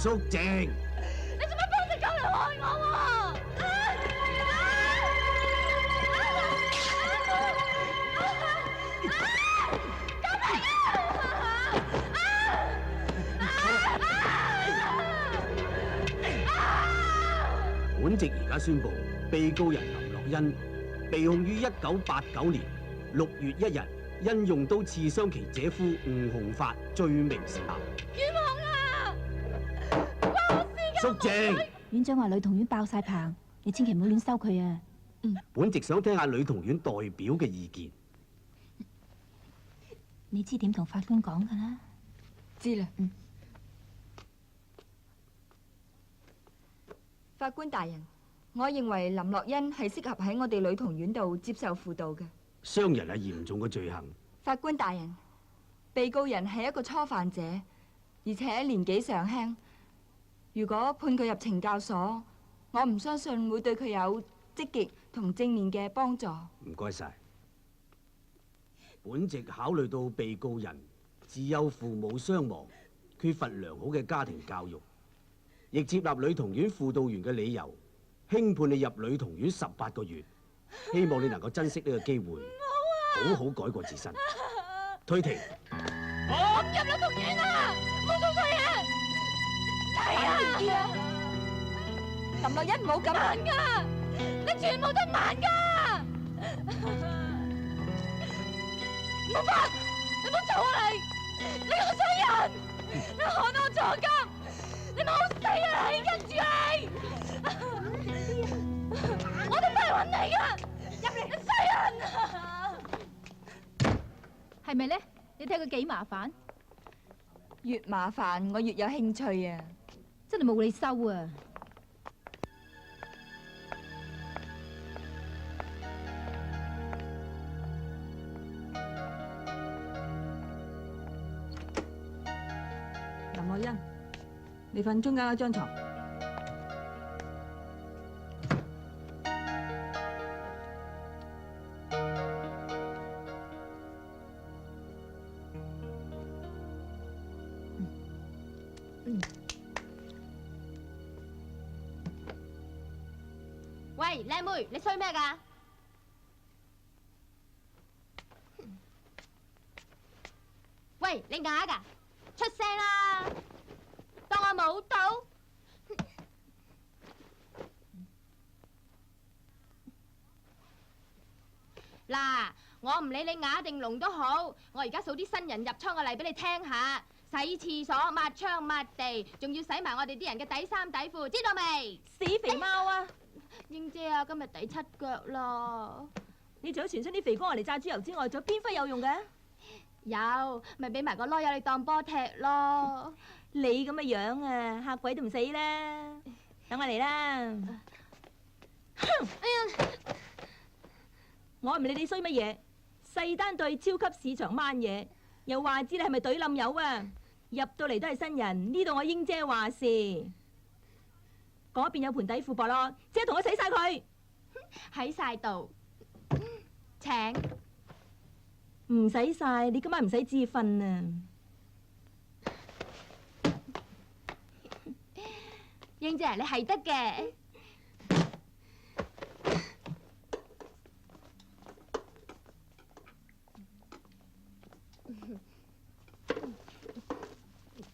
肅靜。你做乜幫隻狗嚟害我喎？本席而家宣布，被告人林樂欣被控於1989年6月1日因用刀刺傷其姐夫吳鴻發罪名成立。冤枉啊！關我事㗎！肅靜。院長話女童院爆晒棚，你千祈唔好亂收佢啊！本席想聽下女童院代表嘅意見。你知點同法官講㗎啦？知啦。法官大人，我認為林樂欣係適合喺我哋女童院度接受輔導嘅。傷人係嚴重嘅罪行。法官大人，被告人係一個初犯者，而且年紀尚輕。如果判佢入懲教所，我唔相信會對佢有積極同正面嘅幫助。唔該晒。本席考慮到被告人自幼父母雙亡，缺乏良好嘅家庭教育，亦接納女童院輔導員嘅理由，輕判你入女童院18個月。希望你能夠珍惜呢個機會，好好改過自身。退庭。我唔入女童院啊！冇做錯嘢。係啊！林樂欣唔好咁慢㗎，你全部都慢㗎！唔好發，你唔好嘈啊你！你個衰人！你害我坐監！你冇死啊！你跟住你！我都唔係揾你㗎！入嚟，你衰人！係咪咧？你睇佢幾麻煩？越麻煩，我越有興趣啊！真係冇你收啊！林樂欣，你瞓中間嗰張床。喂，靚妹，你衰咩㗎？喂，你啞㗎？出聲啦！當我冇到？嗱，我唔理你啞定聾都好，我而家數啲新人入倉嘅例俾你聽下。洗廁所、抹窗、抹地，仲要洗埋我哋啲人嘅底衫底褲，知道未？死肥貓啊！英姐啊，今日第7腳啦！你除咗全身啲肥光嚟炸豬油之外，仲有邊忽有用嘅？有，咪俾埋個籮柚你當波踢咯！你咁嘅樣啊，嚇鬼都唔死啦！等我嚟啦！哎呀，我唔理你衰乜嘢，細單對超級市場掹嘢，又話知你係咪隊冧友啊？入到嚟都係新人，呢度我英姐話事。嗰邊有盤底褲膊咯，即係同我洗晒佢。喺晒度，請唔使晒，你今晚唔使自瞓啊！英姐，你係得嘅。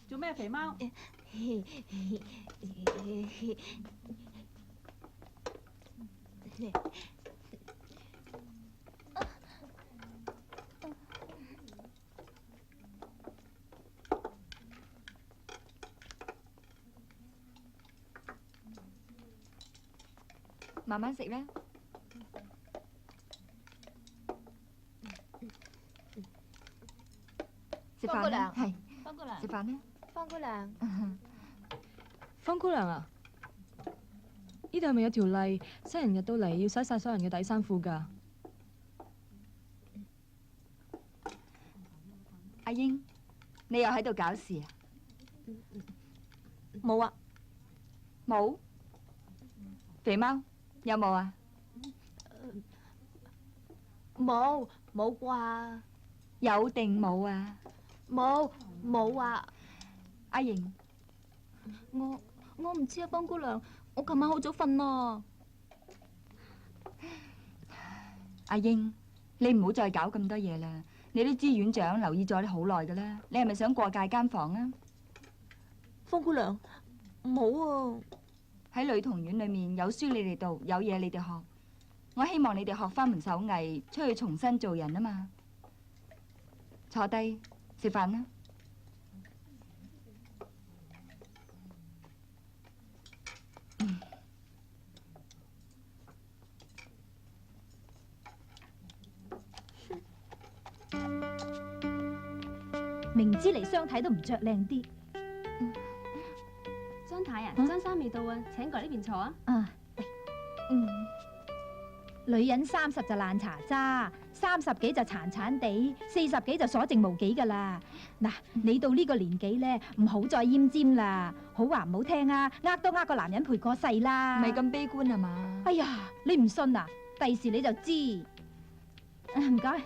做咩肥貓？慢慢食啦。食飯啦，係方姑娘，食飯啦。方姑娘，方姑娘啊，呢度係咪有條例，新人入到嚟要洗晒所有人嘅底衫褲㗎？阿英，你又喺度搞事啊？冇啊，冇。肥貓有冇啊？冇啩？有定冇啊？冇啊！阿瑩，我唔知啊，方姑娘，我琴晚好早瞓咯。阿英，你唔好再搞咁多嘢啦。你都知院長留意咗你好耐噶啦，你係咪想過界間房啊？方姑娘，唔好啊！喺女童院裏面有書你哋讀，有嘢你哋學。我希望你哋學翻門手藝，出去重新做人啊嘛。坐低食飯啦。明知嚟相睇都唔着靚啲。張太啊，張生未到啊，請過嚟呢邊坐啊。啊，女人30就爛茶渣，30幾就殘殘地，40幾就所剩無幾噶啦。嗱，你到呢個年紀咧，唔好再奄尖啦。好話唔好聽啊，都呃個男人陪過世啦。唔係咁悲觀啊嘛。哎呀，你唔信啊？第時你就知。唔該。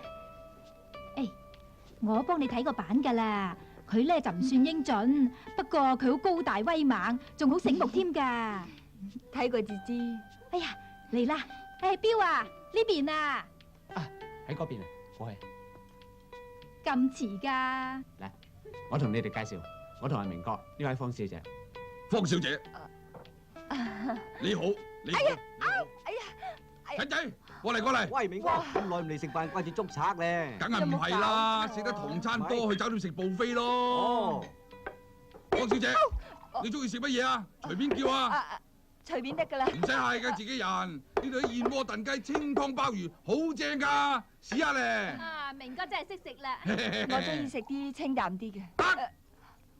我幫你睇個版噶啦，佢咧就唔算英俊，不過佢好高大威猛，仲好醒目添噶。睇過至知。哎呀，嚟啦！彪啊，呢邊啊。喺嗰邊啊，過去。咁遲噶？嚟，我同你哋介紹，我同阿明哥，呢位方小姐。方小姐，你好，你好。仔仔，過嚟過嚟。喂，明哥，咁耐唔嚟食飯，掛住捉賊咧。梗係唔係啦，食得唐餐多，去酒店食buffet咯。哦，方小姐，你中意食乜嘢啊？隨便叫啊。隨便得噶啦。唔使客氣嘅，自己人。呢度啲燕窩燉雞、清湯鮑魚，好正㗎，試下咧。啊，明哥真係識食啦。我中意食啲清淡啲嘅。得，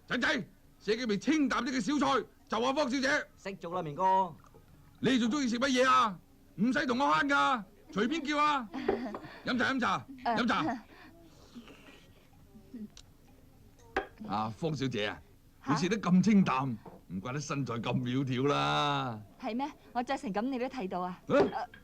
仔仔，寫幾味清淡啲嘅小菜，就話方小姐。識做啦，明哥。你仲中意食乜嘢啊？唔使同我慳㗎，隨便叫啊！飲茶飲茶飲茶。啊，方小姐啊，你食得咁清淡，唔怪得身材咁苗條啦。係咩？我着成咁你都睇到啊？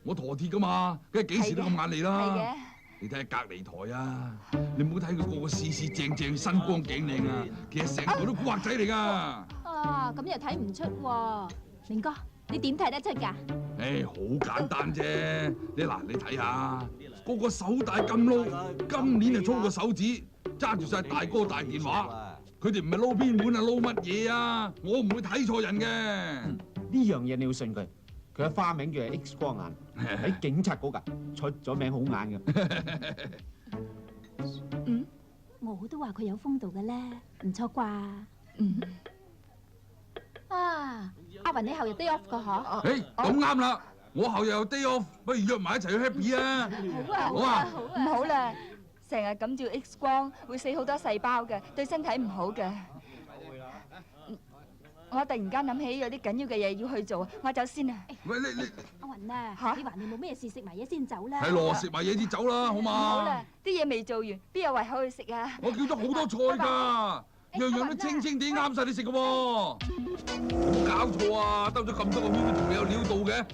我陀鐵㗎嘛，梗係幾時都咁眼利啦。係嘅。你睇下隔離台啊，你唔好睇佢個個四正正、身光頸靚啊，其實成個都古惑仔嚟㗎。啊，咁又睇唔出喎。明哥，你點睇得出㗎？唉，好簡單啫。你睇下，個個手大咁撈，今年就粗個手指，揸住晒大哥大電話。佢哋唔係撈邊碗啊，撈乜嘢啊？我唔會睇錯人嘅。呢樣嘢你要信佢，佢嘅花名叫係 X 光眼，喺警察局㗎，出咗名好眼嘅。我都話佢有風度嘅咧，唔錯啩？啊，阿雲你後日都 off 個嗬？誒，咁啱啦，我後日有 day off，不如約埋一齊去 happy 啊！好啊，唔好啦，成日咁照 X 光會死好多細胞嘅，對身體唔好嘅。我突然間諗起有啲緊要嘅嘢要去做，我走先啊！喂，你阿雲啊，嚇你話你冇咩事，食埋嘢先走啦。係咯，食埋嘢先走啦，好唔好嘛啦？，啲嘢未做完，邊有胃口去食啊？我叫咗好多菜㗎，樣樣都清清地啱晒你食嘅喎。有冇搞錯啊？兜咗咁多個圈都仲未有料到嘅。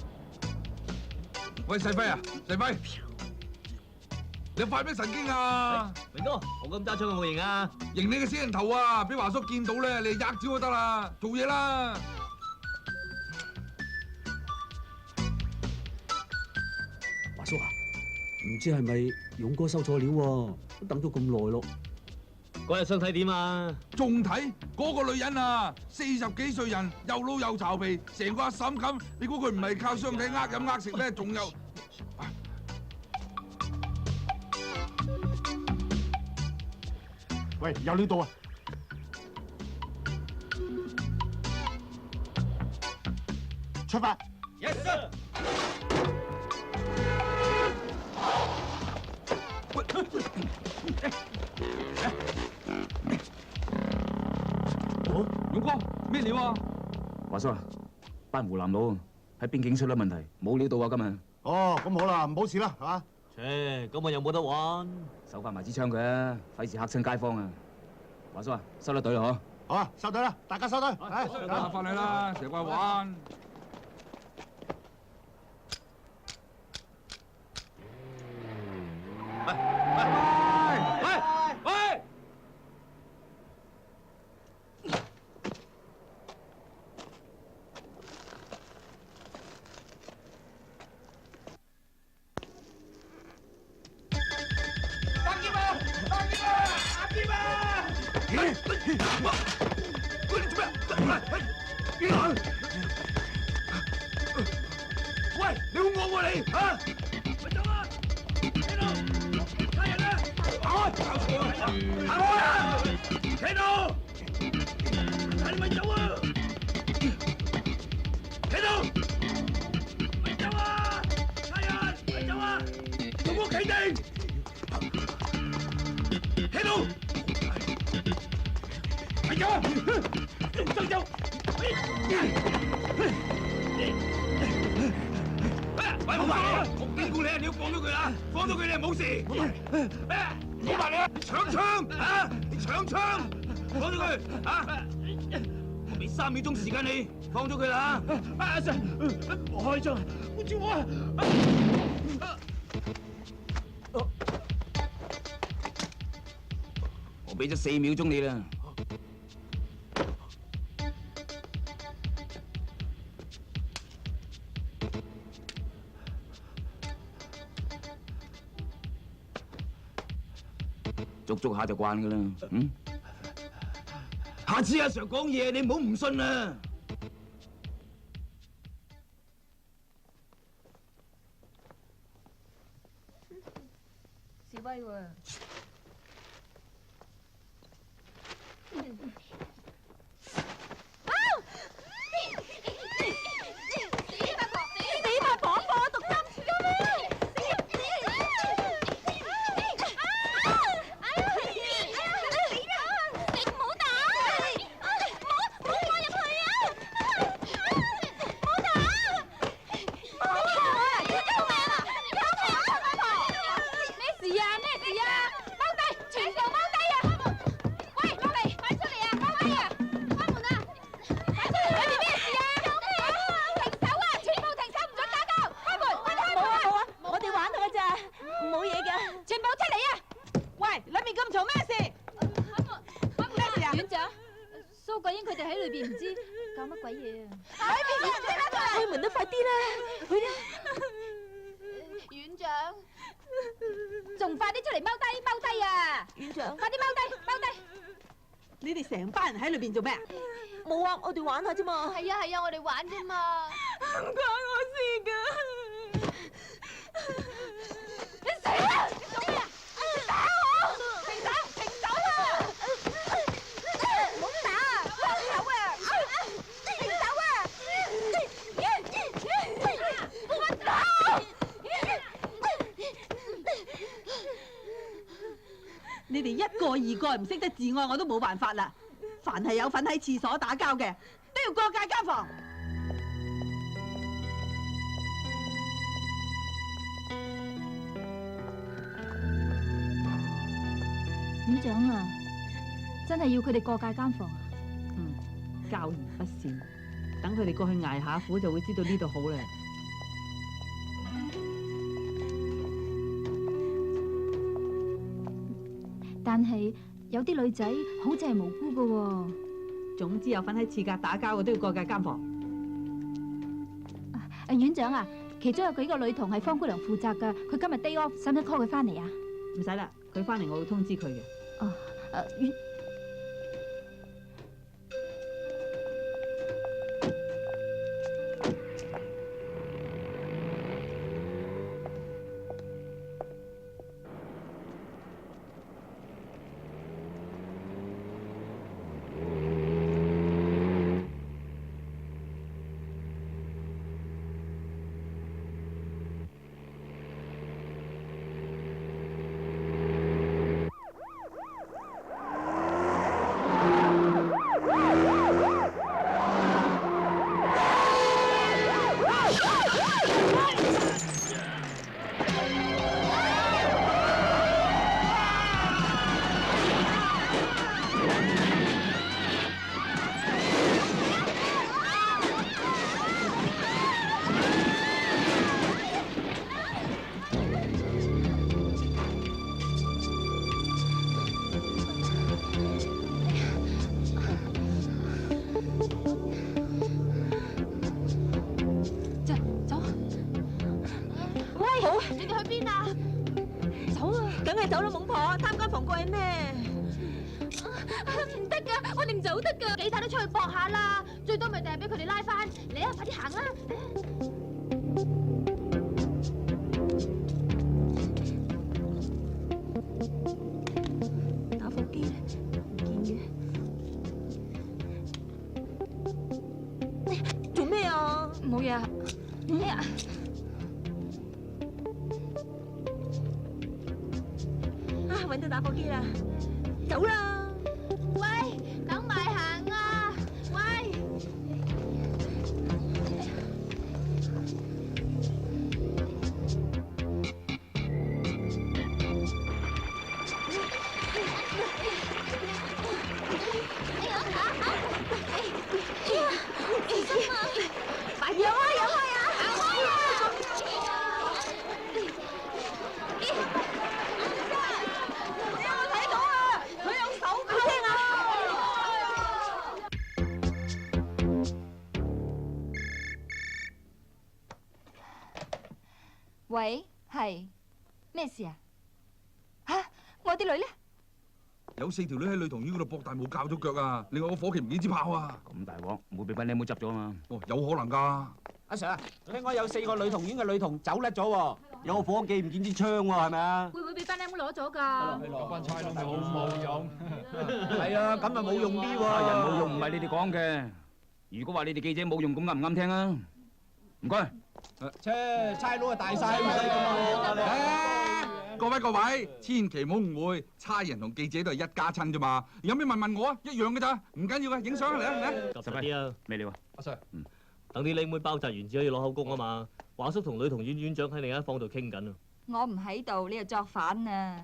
喂，細輝啊，細輝，你發咩神經啊？明哥，我咁揸槍有冇型啊？認你嘅死人頭啊！俾華叔見到咧，你吔招就得啦，做嘢啦！華叔啊，唔知係咪勇哥收錯料喎？都等咗咁耐咯。嗰日相睇點啊？仲睇嗰個女人啊，40幾歲人，又老又巢皮，成個阿嬸咁，你估佢唔係靠相睇呃飲呃食咩？仲有，喂，有料到啊！出發！ Yes sir。勇哥咩料啊？華叔啊，班湖南佬喺邊境出咗問題，冇料到啊今日。哦，咁好啦，唔好事啦，係嘛？切，咁我又冇得玩。收翻埋支槍佢啊，費事嚇親街坊啊！華叔啊，收得隊啦嗬？好啊，收隊啦，大家收隊。打翻嚟啦，成班玩。喂！行開啊！企度，你咪走啊！企度，咪走啊！差人，咪走啊！做屋企定，企度，咪走啊！仲走！喂，冇埋你！我警告你啊，你要放咗佢啦，放咗佢你係冇事。咩？冇埋你啊！搶槍啊！你搶槍，放咗佢啊！我俾3秒鐘時間你，放咗佢啦！阿 Sir， 我開槍，護住我啊！我俾咗4秒鐘你啦。捉下就慣噶啦，嗯？下次阿 Sir 講嘢，你唔好唔信啊！示威喎！做咩啊？冇啊，我哋玩下啫嘛。係啊，我哋玩啫嘛。唔關我事㗎。你死啦！你做咩啊？你打我！停手！停手啊！唔好打！放手啊！停手啊！我打！你哋一個二個唔識得自愛，我都冇辦法啦。凡係有份喺廁所打交嘅，都要過界監房。院長啊，真係要佢哋過界監房啊？教而不善，等佢哋過去捱下苦，就會知道呢度好咧。但係有啲女仔好似係無辜噶喎。總之有份喺廁格打交嘅都要過界監房。院長啊，其中有幾個女童係方姑娘負責噶，佢今日 day off，使唔使 call 佢翻嚟啊？唔使啦，佢翻嚟我會通知佢嘅。哦，走啦，懵婆，貪間房過癮咩？唔得噶，我哋唔走得噶，幾大都出去搏下啦，最多咪第日俾佢哋拉翻。嚟啊，快啲行啦！打冇嘢啊。哎呀，揾到打火機啦，走啦！喂，等埋行啊！喂，快啲有啊有啊有啊！你有冇睇到啊？佢用手銬啊！喂，係咩事啊？吓，我啲女咧？有4條女喺女童院嗰度搏大霧教咗腳啊！另外個伙計唔見支炮啊！咁大鑊，冇俾班靚妹執咗啊嘛！哦，有可能㗎。阿 Sir，聽講有4個女童院嘅女童走甩咗喎，有個伙計唔見支槍喎，係咪啊？會唔會俾班靚妹攞咗㗎？嗰班差佬咪好冇用。係啊，咁咪冇用啲啊，人冇喎。用唔係你哋講嘅。如果話你哋記者冇用，咁啱唔啱聽啊？唔該。切，差佬啊大晒，唔使咁啊！各位，千祈唔好誤會，差人同記者都係一家親啫嘛。有咩問我啊，一樣嘅咋，唔緊要嘅，影相啊嚟啊嚟啊！及實啲啊！咩料啊？阿 Sir，等啲靚妹包紮完至可以攞口供啊嘛。華叔同女童院院長喺另一房度傾緊啊。我唔喺度，你又作反啊！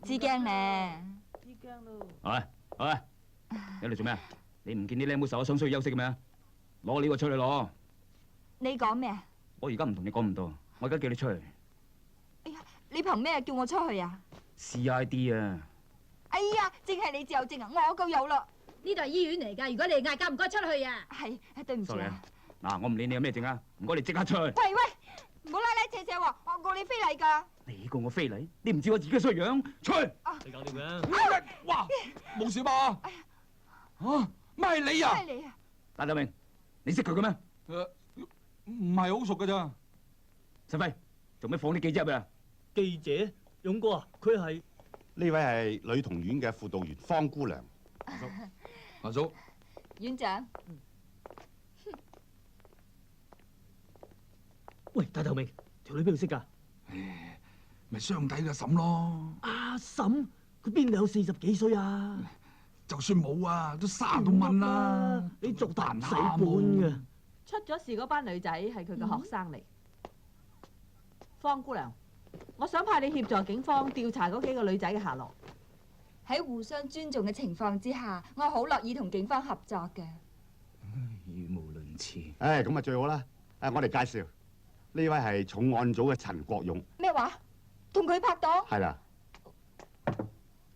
知驚咧？喂，喺度做咩啊？你唔見啲靚妹受咗傷需要休息嘅咩？攞呢個出去攞。你講咩啊？我而家唔同你講咁多，我而家叫你出去。你憑咩叫我出去啊？ CID 啊！哎呀，淨係你自由證啊！我夠有啦。呢度係醫院嚟㗎，如果你嗌交，唔該出去啊！係，對唔住 sorry 啊啊。嗱，我唔理你有咩證啊，唔該你即刻出去。喂，唔好拉拉扯扯喎，我告你非禮㗎。你告我非禮？你唔知我自己衰樣？出去！你搞掂嘅？哇，冇事吧？嚇，乜係你啊？係你啊？戴德明，你識佢嘅咩？唔係好熟㗎咋。陳輝，做咩放啲記者入去啊？記者，勇哥啊，佢係呢位係女童院嘅輔導員方姑娘。阿叔，院長，喂，大頭明，條女邊度識㗎？咪雙底嘅嬸咯。阿嬸，佢邊度有40幾歲啊？就算冇啊，都30多蚊啦。你做大唔使本嘅。出咗事嗰班女仔係佢嘅學生嚟。方姑娘，我想派你協助警方調查嗰幾個女仔嘅下落。喺互相尊重嘅情況之下，我好樂意同警方合作嘅。語無倫次。唉，咁啊最好啦。我哋介紹呢位係重案組嘅陳國勇。咩話？同佢拍檔？係啦。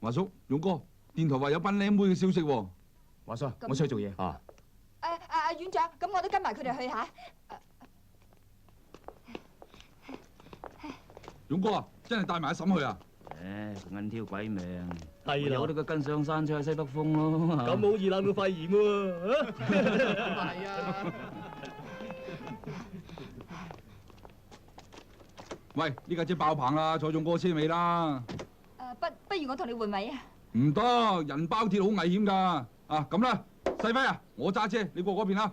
華叔，勇哥，電台話有班靚妹嘅消息喎。華叔，我出去做嘢。啊。院長，咁我都跟埋佢哋去嚇。勇哥啊，真係帶埋阿嬸去啊？銀挑鬼命，係啦，有得佢跟上山出去西北風咯。咁好易攬到肺炎喎。係啊。喂，呢架車爆棚啦，坐勇哥車尾啦。不如我同你換位啊？唔得，人包鐵好危險㗎。啊，咁啦，細輝啊，我揸車，你過嗰邊啦。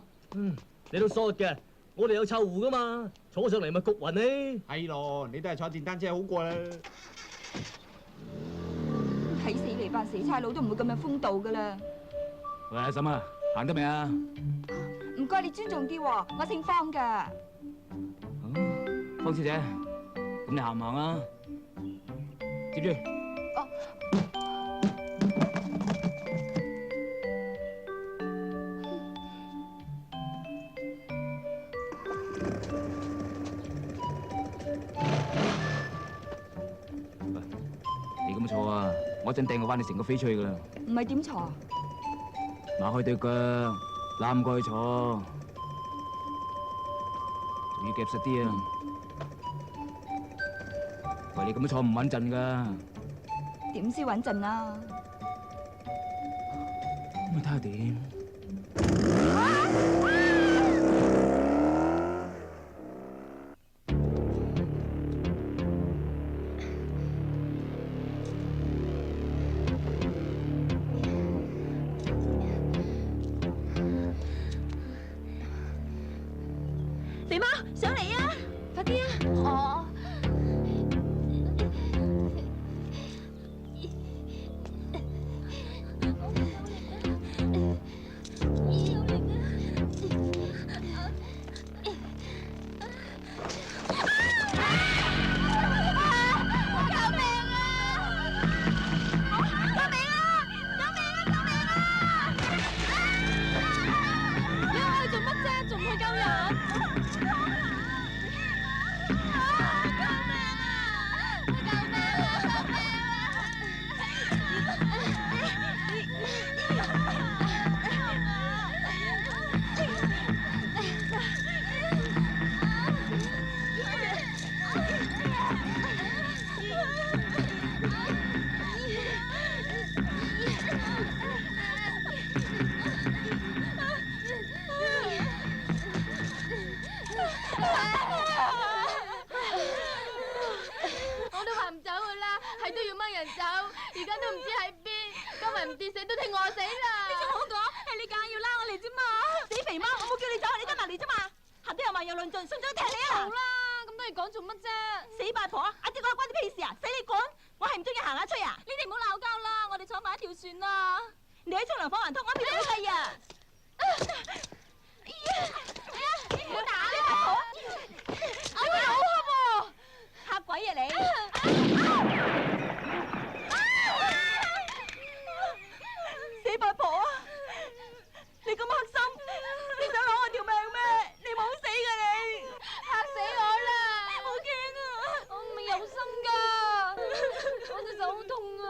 你都傻嘅，我哋有臭狐㗎嘛，坐上嚟咪焗暈呢。係咯，你都係坐電單車好過啦。睇死你班死差佬都唔會咁樣風度㗎啦。喂，阿嬸啊，行得未啊？唔該，你尊重啲喎，我姓方㗎。方小姐，咁你行唔行啊？接住。你咁坐啊，我一陣掟個彎你成個飛出去噶啦。唔係點坐？拿開對腳，攬過去坐，仲要夾實啲啊！喂，你咁樣坐唔穩陣噶。點先穩陣啊？咁咪睇下點？肥貓上嚟啊！快啲啊！我都話唔走噶啦，係都要掹人走，而家都唔知喺邊，今日唔跌死都聽餓死啦！你仲好講，係你硬要拉我嚟啫嘛！死肥貓，我冇叫你走，你跟埋嚟啫嘛！行得又慢又論盡，信咗踢你啊！好啦，咁都係講做乜啫？死八婆，阿姐講關你屁事啊！使你管？我係唔中意行下吹啊！你哋唔好鬧交啦，我哋坐埋一條船啦！你喺沖涼房還拖我屁股計啊！唔好打你八婆，我會好黑喎！嚇鬼啊你！死八婆啊！你咁黑心，你想攞我條命咩？你冇死㗎你！嚇死我啦！好驚啊！我唔係有心㗎，我隻手好痛啊！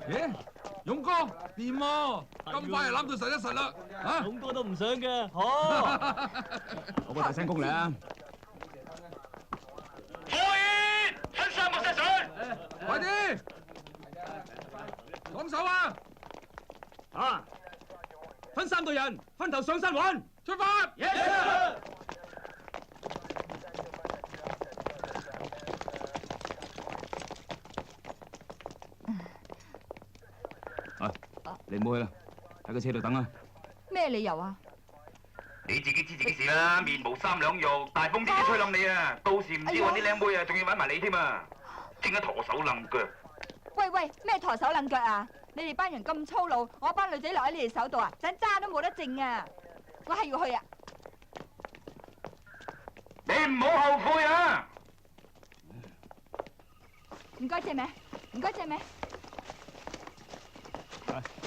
耶，勇哥掂喎，咁快就攬到實一實啦，嚇！勇哥都唔想嘅，好。我個大聲公嚟啊！火焰，分三個石水，快啲，講手啊！啊！分3隊人，分頭上山玩，出發！你唔好去啦，喺個車度等啊！咩理由啊？你自己知自己事啦，面無三兩肉，大風啲吹冧你啊！到時唔知揾啲靚妹啊，仲要揾埋你添啊！正一陀手冧腳。喂喂，咩抬手攆腳啊？你哋班人咁粗魯，我班女仔留喺你哋手度啊，盞渣都冇得剩啊！我係要去啊！你唔好後悔啊！唔該借名，唔該借名。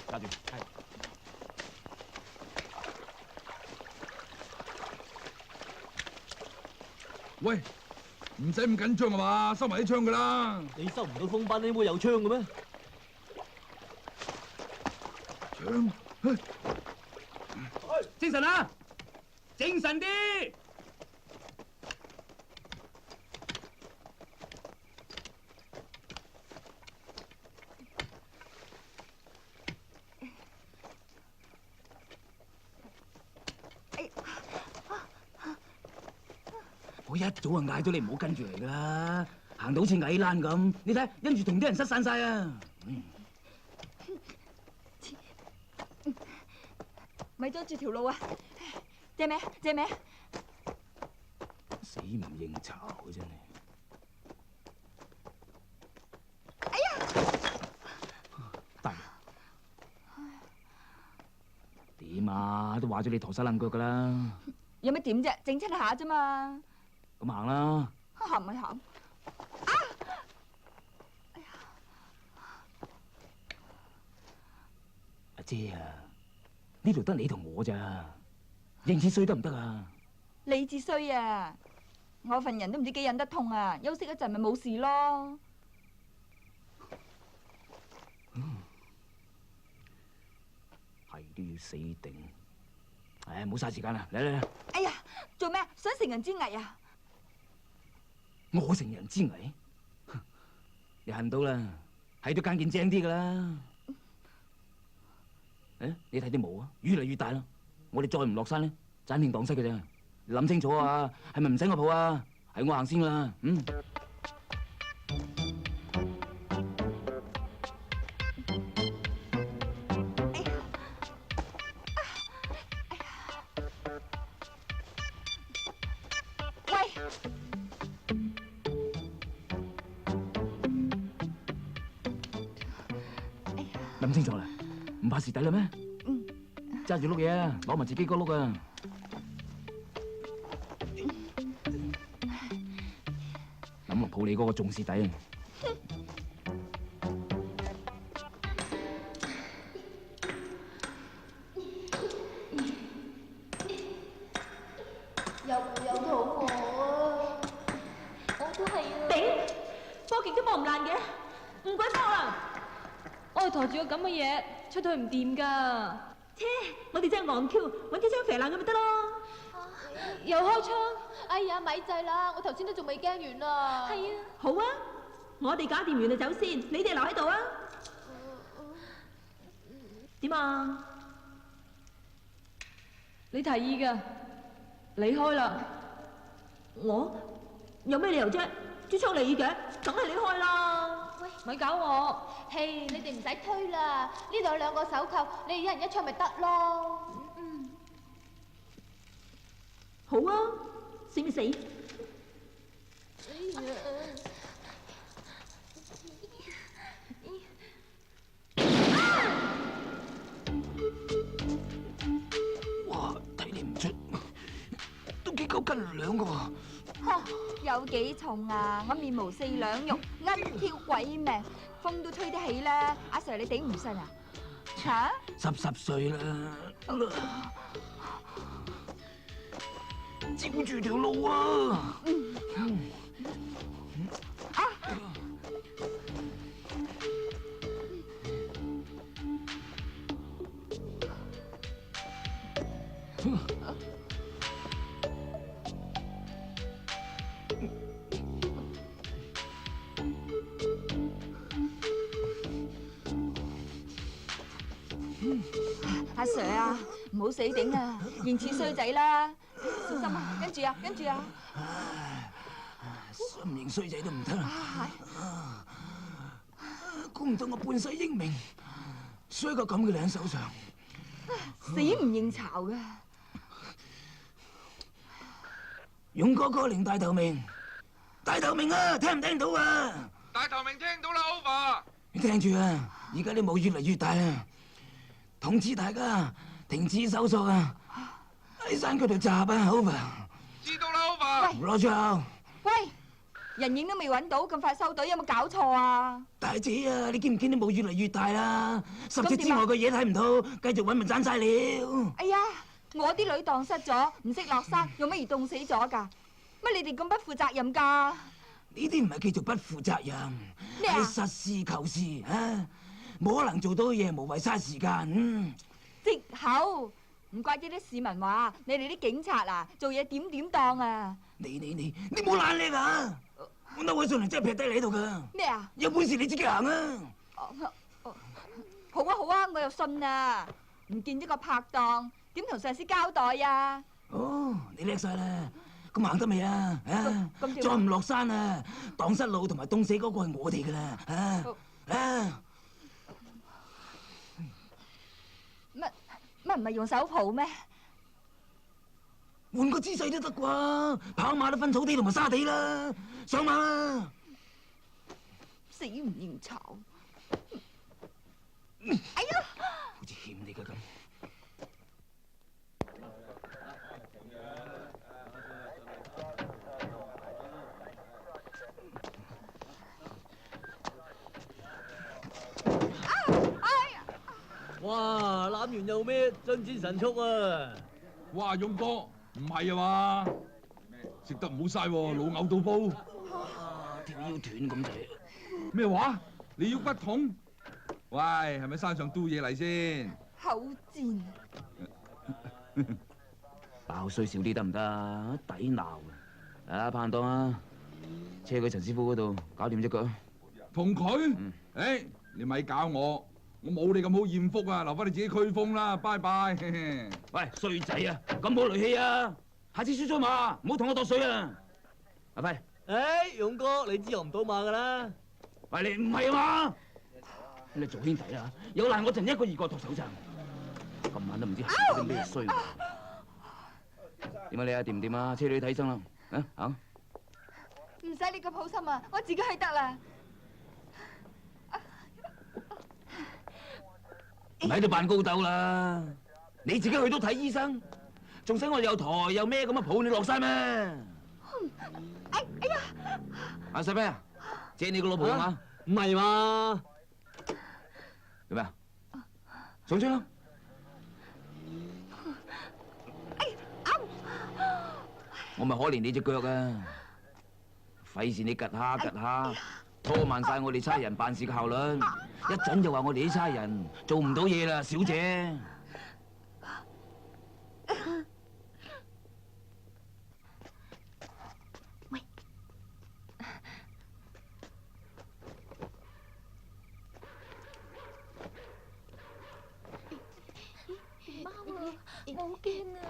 揸住。喂，唔使咁緊張啊嘛，收埋啲槍噶啦。你收唔到風班，你會有槍嘅咩？槍，精神啊！精神啲！我一早就嗌咗你唔好跟住嚟噶啦，行到好似矮欄咁，你睇因住同啲人失散晒啊！咪阻住條路啊！借名，借名。死唔應酬嘅真係。哎呀！大點啊？都話咗你陀手攆腳噶啦。有乜點啫？整親下啫嘛。咁行啦。行咪行。啊！哎呀！阿姐啊，呢度得你同我咋，認次衰得唔得啊？你至衰啊！我份人都唔知幾忍得痛啊！休息一陣咪冇事咯。係都要死定，唉，冇嘥時間啦，嚟嚟嚟！哎呀，做咩？想成人之危啊？我成人之危，你恨到啦，喺度間見正啲噶啦。誒，你睇啲毛啊，越嚟越大啦。我哋再唔落山咧，盞天蕩失嘅啫。你諗清楚啊，係咪唔使我抱啊？係我行先啦，諗清楚啦，唔怕蝕底啦咩？揸住碌嘢啊，攞埋自己個碌啊！諗落抱你嗰個仲蝕底啊！有唔有肚餓啊？我都係啊！頂，波極都波唔爛嘅，唔鬼波啦！我哋抬住個咁嘅嘢出去唔掂㗎。切，我哋真係戇 Q，揾支槍肥爛佢咪得咯。又開槍？哎呀，咪制啦！我頭先都仲未驚完啊！係啊，好啊，我哋搞掂完就走先，你哋留喺度啊。點啊？你提議㗎，離開啦。我有咩理由啫？支槍你嘅，梗係你開啦。喂，咪搞我！嘿，你哋唔使推啦，呢度有2個手扣，你哋一人一槍咪得咯。好啊，死咪死！哇，睇你唔出，都幾夠斤兩㗎喎。有幾重啊？我面無4兩肉，一條鬼命，風都吹得起啦。阿 Sir 你頂唔順啊？嚇？10歲啦，照住條路啊！阿 Sir 啊，唔好死頂啊，認似衰仔啦，小心啊！跟住啊，跟住啊！想唔認衰仔都唔得啦！估唔到我半世英名，衰過咁嘅兩手上，死唔認巢噶！勇哥哥令大頭明，大頭明啊，聽唔聽到啊？大頭明聽到啦 ，over。你聽住啊，而家啲霧越嚟越大啊！通知大家停止搜索啊！喺山嗰度集啊 ，over。知道啦 ，over。攞住。喂，人影都未揾到，咁快收隊，有冇搞錯啊？大姐啊，你見唔見啲霧越嚟越大啦？10尺之外嘅嘢睇唔到，繼續揾咪賺晒了。哎呀，我啲女蕩失咗，唔識落山，用乜而凍死咗㗎？乜你哋咁不負責任㗎？呢啲唔係叫做不負責任，係實事求是啊！冇可能做到嘢，無謂嘥時間。藉口，唔怪之啲市民話你哋啲警察啊，做嘢點當啊！你冇懶叻啊！我嬲起上嚟真係劈低你喺度㗎。咩啊？有本事你自己行啊！好啊好啊，我又信啊！唔見咗個拍檔，點同上司交代啊？哦，你叻晒啦！咁行得未啊？再唔落山啊，蕩失路同埋凍死嗰個係我哋㗎啦！乜唔係用手抱咩？換個姿勢都得啩，跑馬都分草地同埋沙地啦，上馬啦！死唔認巢！哎呀！好似欠你㗎咁。哇！攬完又咩？進展神速啊！哇，勇哥，唔係啊嘛？食得唔好嘥喎，老嘔到煲。條腰斷咁滯。咩話？你腰骨痛？喂，係咪山上嘟嘢嚟先？口賤！爆衰少啲得唔得？抵鬧啊！拍檔啊，車佢陳師傅嗰度搞掂隻腳。同佢？誒，你咪搞我冇你咁好艷福啊！留翻你自己驅風啦，拜拜。喂，衰仔啊，咁冇雷氣啊！下次輸咗馬，唔好同我度水啊！阿輝，勇哥，你知我唔賭馬噶啦。喂，你唔係啊嘛？你做兄弟啊，有難我陣一個二個托手踭。今晚都唔知行啲咩衰。點啊你啊，掂唔掂啊？車你去睇醫生啦，啊？唔使你咁好心啊，我自己去得啦。唔喺度扮高竇啦！你自己去到睇醫生，仲使我有台有咩咁啊抱你落山咩？哎呀！阿細飛啊，借你個老婆用下。唔係嘛？做咩啊？上車啦！我咪可憐你隻腳啊！費事你趌下趌下，拖慢晒我哋差人辦事嘅效率。一陣就話我哋啲差人做唔到嘢啦，小姐。喂，貓啊！我好驚啊！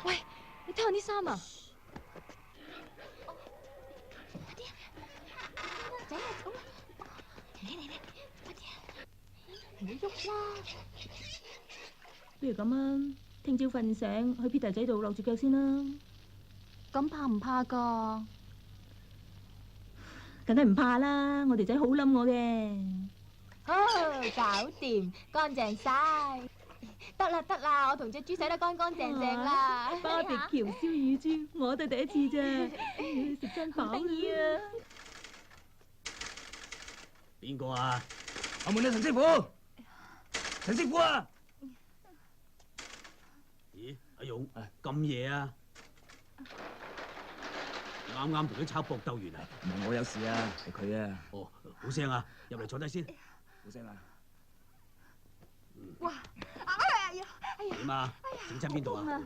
喂，你睇下啲衫啊！走啦走啦！嚟，快啲啊！唔好喐啦！不如咁啊，聽朝瞓醒去 Peter 仔度落住腳先啦。咁怕唔怕㗎？梗係唔怕啦，我哋仔好冧我嘅。搞掂，乾淨晒。得啦，我同隻豬洗得乾乾淨淨啦。巴比橋燒乳豬，我都係第一次啫，食真飽啦。邊個啊？我問你陳師傅，陳師傅啊！咦，阿勇，咁夜啊？啱啱同啲賊搏鬥完啊？唔係我有事啊，係佢啊。哦，好聲啊，入嚟坐低先。好聲啊！哇！哎呀！點啊？整親邊度啊？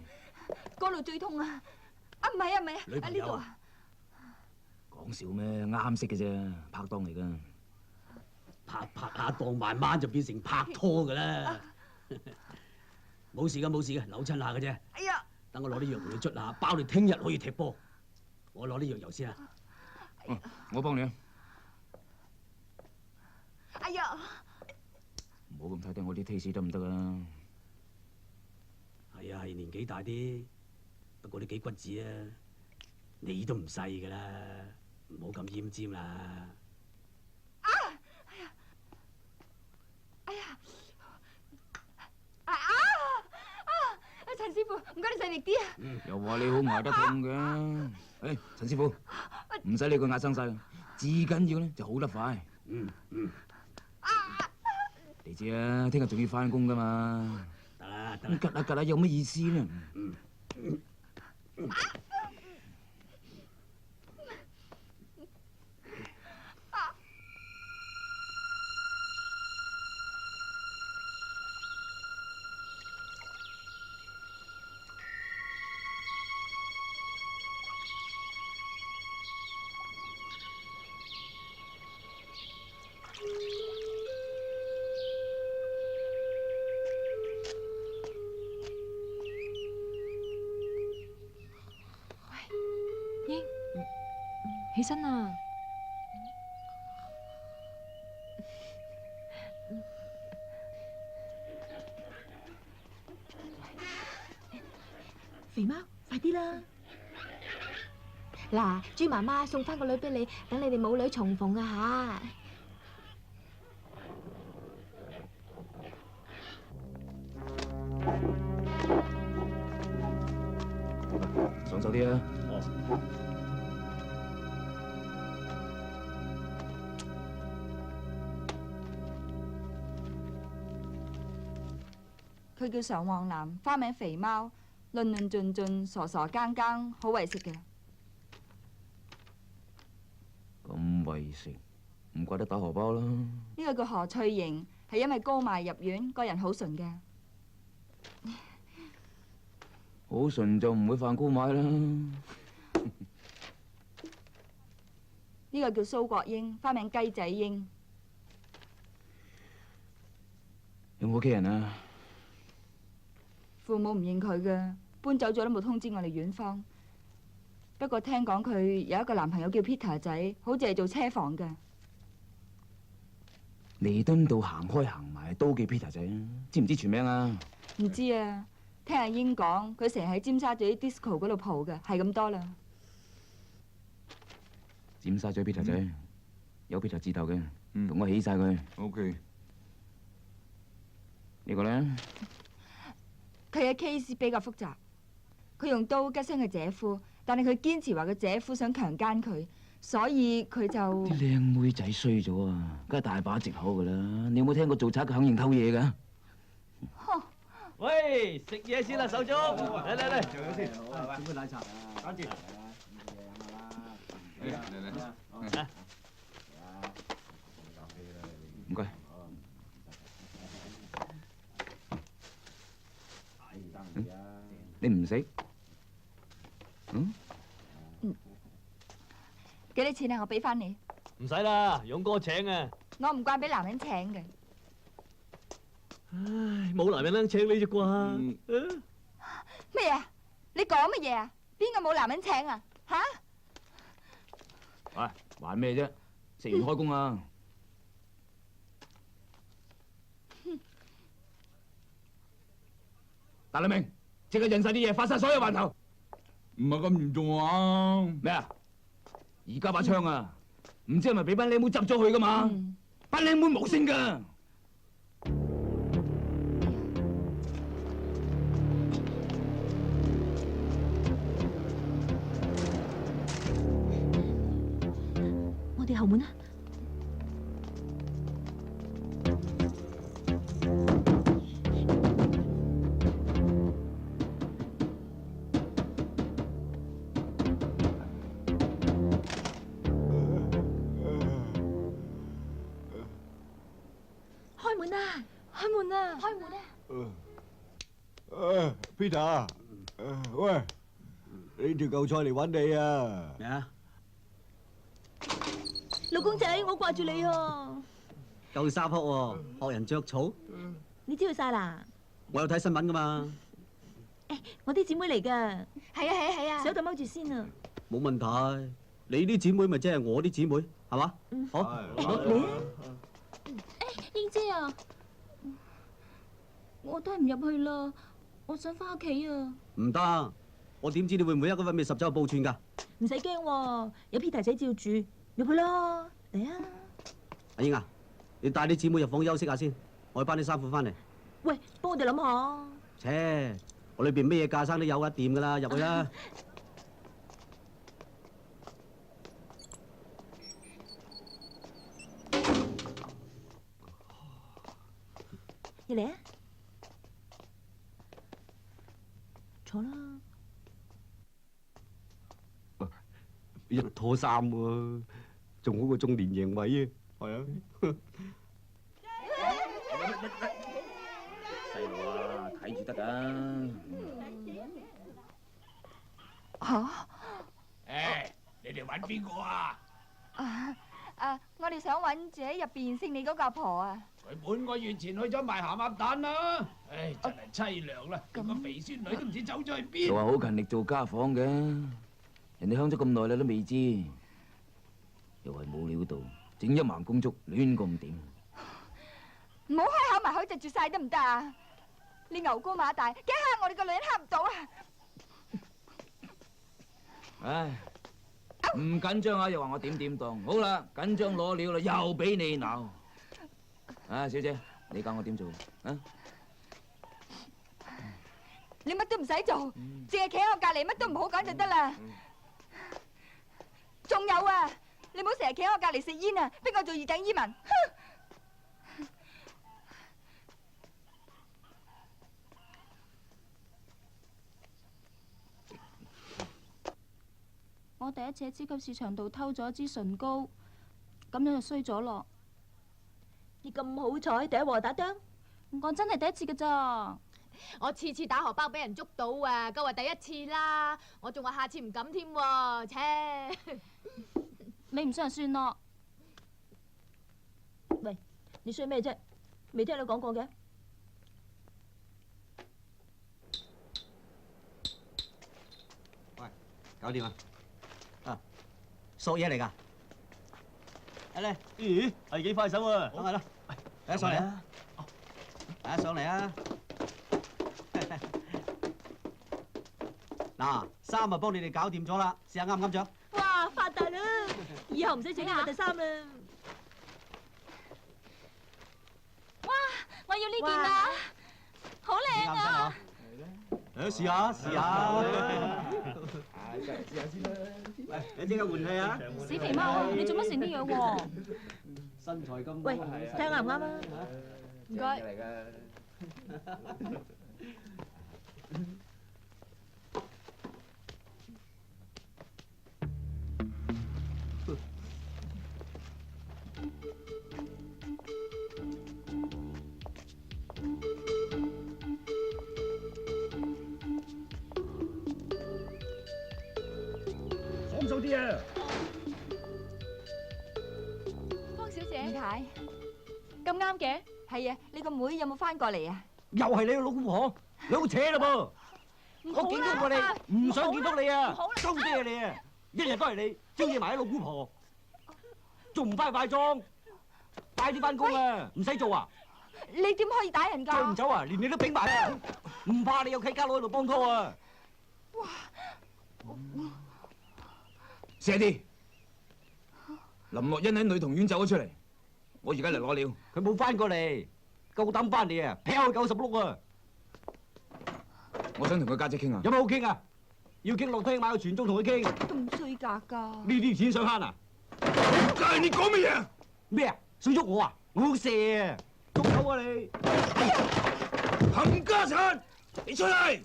嗰度最痛啊！唔係啊，女朋友呢度啊！講笑咩？啱識嘅啫，拍檔嚟噶。拍下檔，慢慢就變成拍拖噶啦。冇事嘅，扭親下嘅啫。哎呀！等我攞啲藥同你捽下，包你聽日可以踢波。我攞啲藥油先啊。我幫你啊。哎呀！唔好咁睇低我啲 taste 得唔得啊？係啊，係年紀大啲，不過你幾骨子啊，你都唔細噶啦，唔好咁奄尖啦。陳師傅，唔該你細力啲啊！又話你好捱得痛嘅。誒，陳師傅，唔使理佢壓傷晒，至緊要咧就好得快。你知啊，聽日仲要翻工噶嘛？得啦，趌下有乜意思呢？起身啊！肥貓，快啲啦！嗱，豬媽媽送翻個女俾你，等你哋母女重逢啊嚇！上手啲啊！佢叫常旺南，花名肥貓，論論盡盡，傻傻更更，好為食嘅。咁為食，唔怪得打荷包啦。呢個叫何翠瑩，係因為高邁入院，個人好純嘅。好純就唔會犯高買啦。呢個叫蘇國英，花名雞仔英。有冇屋企人啊？父母唔認佢嘅，搬走咗都冇通知我哋院方。不過聽講佢有一個男朋友叫 Peter 仔，好似係做車房嘅。彌敦道行開行埋都叫 Peter 仔，知唔知全名啊？唔知啊，聽阿英講，佢成日喺尖沙咀 disco 嗰度蒲嘅，係咁多啦。尖沙咀 Peter 仔，有 Peter 字頭嘅，同我起晒佢。OK。呢個咧？佢嘅 case 比較複雜，佢用刀吉傷佢姐夫，但係佢堅持話佢姐夫想強姦佢，所以佢就啲靚妹仔衰咗啊，梗係大把藉口噶啦。你有冇聽過做賊嘅肯認偷嘢㗎？喂，食嘢先啦，手足，嚟嚟嚟，做咗先，好，點杯奶茶啊？等住。唔該。你唔食？幾多錢啊？我俾翻你。唔使啦，勇哥請啊。我唔慣俾男人請嘅。唉，冇男人能請你啫啩？咩啊？你講乜嘢啊？邊個冇男人請啊？吓？喂，玩咩啫？食完開工啊！大你明，即刻印晒啲嘢，發晒所有環頭。唔係咁嚴重啊！咩啊？而家把槍啊，唔知係咪俾班靚妹執咗去噶嘛？班靚妹冇聲噶。我哋後門啊！開門啊！開門啊！開門啊！Peter，喂，呢條舊菜嚟揾你啊！咩啊？老公仔，我掛住你啊！夠沙撲喎，學人着草。你知道晒啦？我有睇新聞噶嘛。我啲姊妹嚟噶。係啊係啊係啊！手度踎住先啊！冇問題，你啲姊妹咪即係我啲姊妹，係嘛？好，你英姐啊，我都係唔入去啦，我想翻屋企啊。唔得，我點知你會唔會一個搵味十走去報串㗎？唔使驚喎，有 Peter 仔照住，入去咯，嚟啊！阿英啊，你帶啲姊妹入房休息下先，我去搬啲衫褲翻嚟。喂，幫我哋諗下。切，我裏邊咩嘢架生都有啊，掂㗎啦，入去啦。你嚟啊！坐啦。一拖三喎，仲好過中年贏位啊！係啊。細路啊，睇住得㗎。嚇！誒，你哋揾邊個啊？我哋想揾住喺入邊識你嗰個阿婆啊！佢半個月前去咗賣鹹鴨蛋啦。唉，真係凄涼啦！連個肥孫女都唔知走咗去邊。又話好勤力做家訪嘅，人哋香咗咁耐啦都未知，又係冇料到，整一盲公竹亂咁點。唔好開口埋口窒住晒得唔得啊？你牛高馬大，驚嚇我哋個女人嚇唔到啊！唉，唔緊張啊，又話我點當。好啦，緊張攞料啦，又俾你鬧。啊，小姐，你教我點做啊？你乜都唔使做，淨係企喺我隔離，乜都唔好講就得啦。仲有啊，你唔好成日企喺我隔離食煙啊，逼我做二等煙民。我第一次喺超級市場度偷咗支唇膏，咁樣就衰咗咯。你咁好彩，第一鑊打釘，我真係第一次㗎咋。我次次打荷包俾人捉到啊，夠話第一次啦。我仲話下次唔敢添喎，切！你唔信就算咯。喂，你衰咩啫？未聽你講過嘅。喂，搞掂啊！啊，索嘢嚟㗎。嚟，咦，係幾快手啊！梗係啦，嚟上嚟啊！嚟上嚟啊！嗱，衫啊幫你哋搞掂咗啦，試下啱唔啱着？哇，發達啦！以後唔使整呢件第衫啦。哇，我要呢件啊，好靚啊！嚟，試下試下。試下先啦。喂，你即刻換氣啊！死肥貓，你做乜成呢樣喎？身材咁好。喂，睇下啱唔啱啊？唔該。放手啲啊！方小姐，太咁啱嘅，係啊，你個妹有冇翻過嚟啊？又係你個老姑婆，你好扯啦噃！我見到過你，唔想見到你啊！收爹啊你啊！一日都係你招惹埋啲老姑婆，仲唔翻去化妝？快啲翻工啊！唔使做啊！你點可以打人㗎？再唔走啊，連你都抦埋啊！唔怕你有契家佬喺度幫拖啊！哇！謝啲，林樂欣喺女童院走咗出嚟，我而家嚟攞料。佢冇翻過嚟，夠膽翻嚟啊！劈開90碌啊！我想同佢家姐傾下。有乜好傾啊？要傾落廳買個全鐘同佢傾。咁衰格㗎！呢啲錢想慳啊？家人，你講乜嘢？咩啊？想喐我啊？我好射啊！捉手啊你！冚家鏟，你出嚟！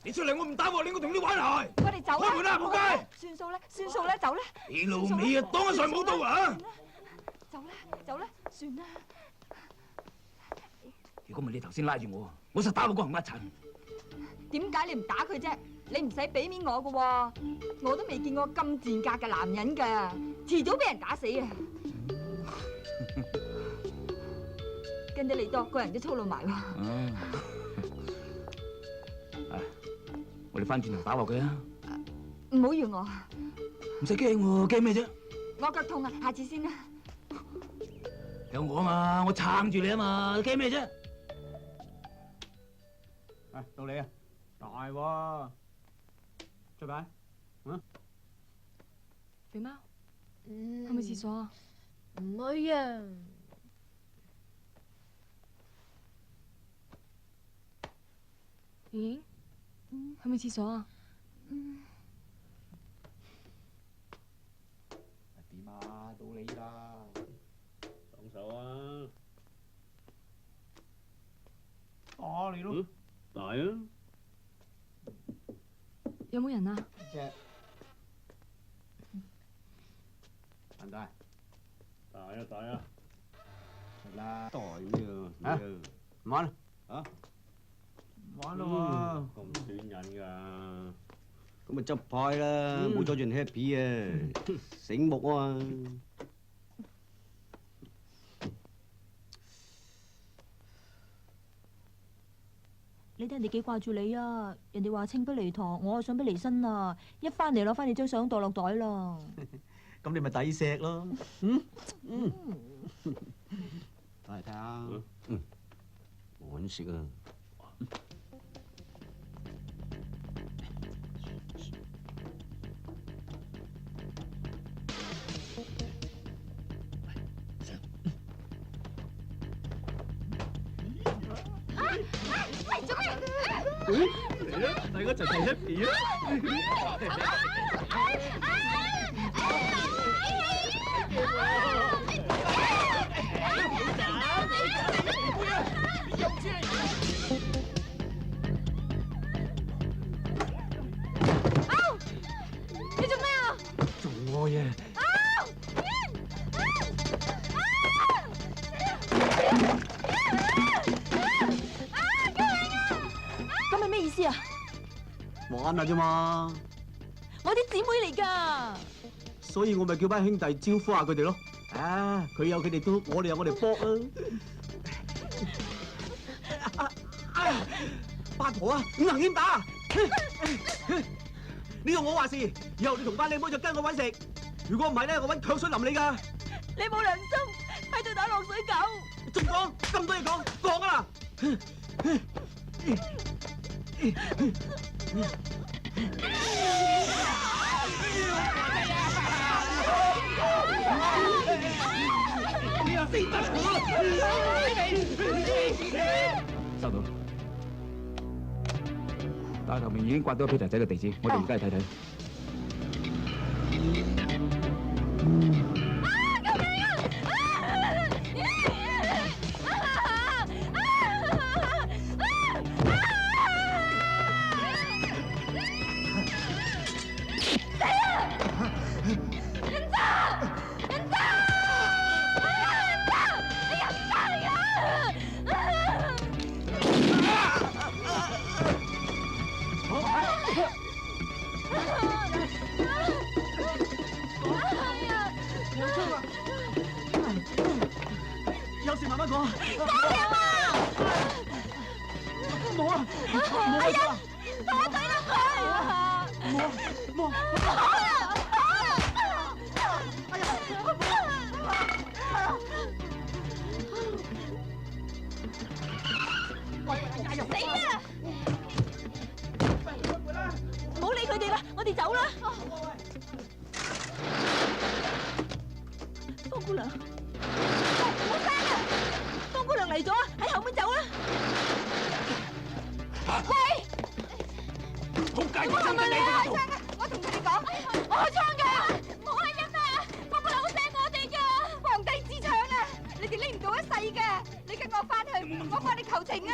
你出嚟，我唔打喎，你我同你玩鞋。我哋走啦！開門啦，仆街！算數啦，算數啦，走啦！你老味啊，當我上冇到啊！走啦，走啦，算啦。如果唔係你頭先拉住我，我實打到個冚家鏟。點解你唔打佢啫？你唔使俾面我㗎喎，我都未見過咁賤格嘅男人㗎，遲早俾人打死啊！跟得你多，個人都粗魯埋喎。我哋翻轉頭打落佢啊！唔好要我，唔使驚喎，驚咩啫？我腳痛啊，下次先啦。有我啊嘛，我撐住你啊嘛，驚咩啫？啊，到你啊！大喎，出牌，肥貓，去唔去廁所啊？唔去啊！瑩瑩，去唔去廁所啊？點啊？到你啦，放手啊！打你咯，大啊！有冇人啊？大唔大？大啊大啊！嚟啦，袋咩啊？唔玩啦，啊？唔玩啦喎！咁斷人㗎？咁咪執牌啦，冇阻住人 happy 啊！醒目啊嘛！你睇人哋幾掛住你啊！人哋話清不離堂，我啊想不離身啊！一翻嚟攞翻你張相袋落袋啦。咁你咪抵錫咯，嚟睇下，冇揾食啊！喂，做咩？嚟啦，大家一齊齊 happy 啊！你做咩啊？做愛啊！玩下啫嘛，我啲姊妹嚟㗎。所以我咪叫班兄弟招呼下佢哋咯。啊，佢有佢哋都，我哋有我哋搏啊！八婆啊，五行欠打！呢個我話事，以後你同班靚妹就跟我搵食。如果唔係咧，我搵強水淋你㗎。你冇良心，喺度打落水狗。仲講咁多嘢講，講啊啦！收到。大頭明已經刮到 Peter 仔嘅地址，我哋而家去睇睇。有事慢慢講。救命啊！冇啊！冇哎啊！同我睇落佢。冇。死啊！唔好理佢哋啦，我哋走啦。方姑娘，唔好聲啊！方姑娘嚟咗，喺後門走啦。喂！好介我係咪你開槍啊？我同佢哋講，我開槍㗎！冇係因啊！方姑娘好錫我哋㗎。皇帝之槍啊！你哋拎唔到一世㗎！你跟我翻去，我幫你求情啊！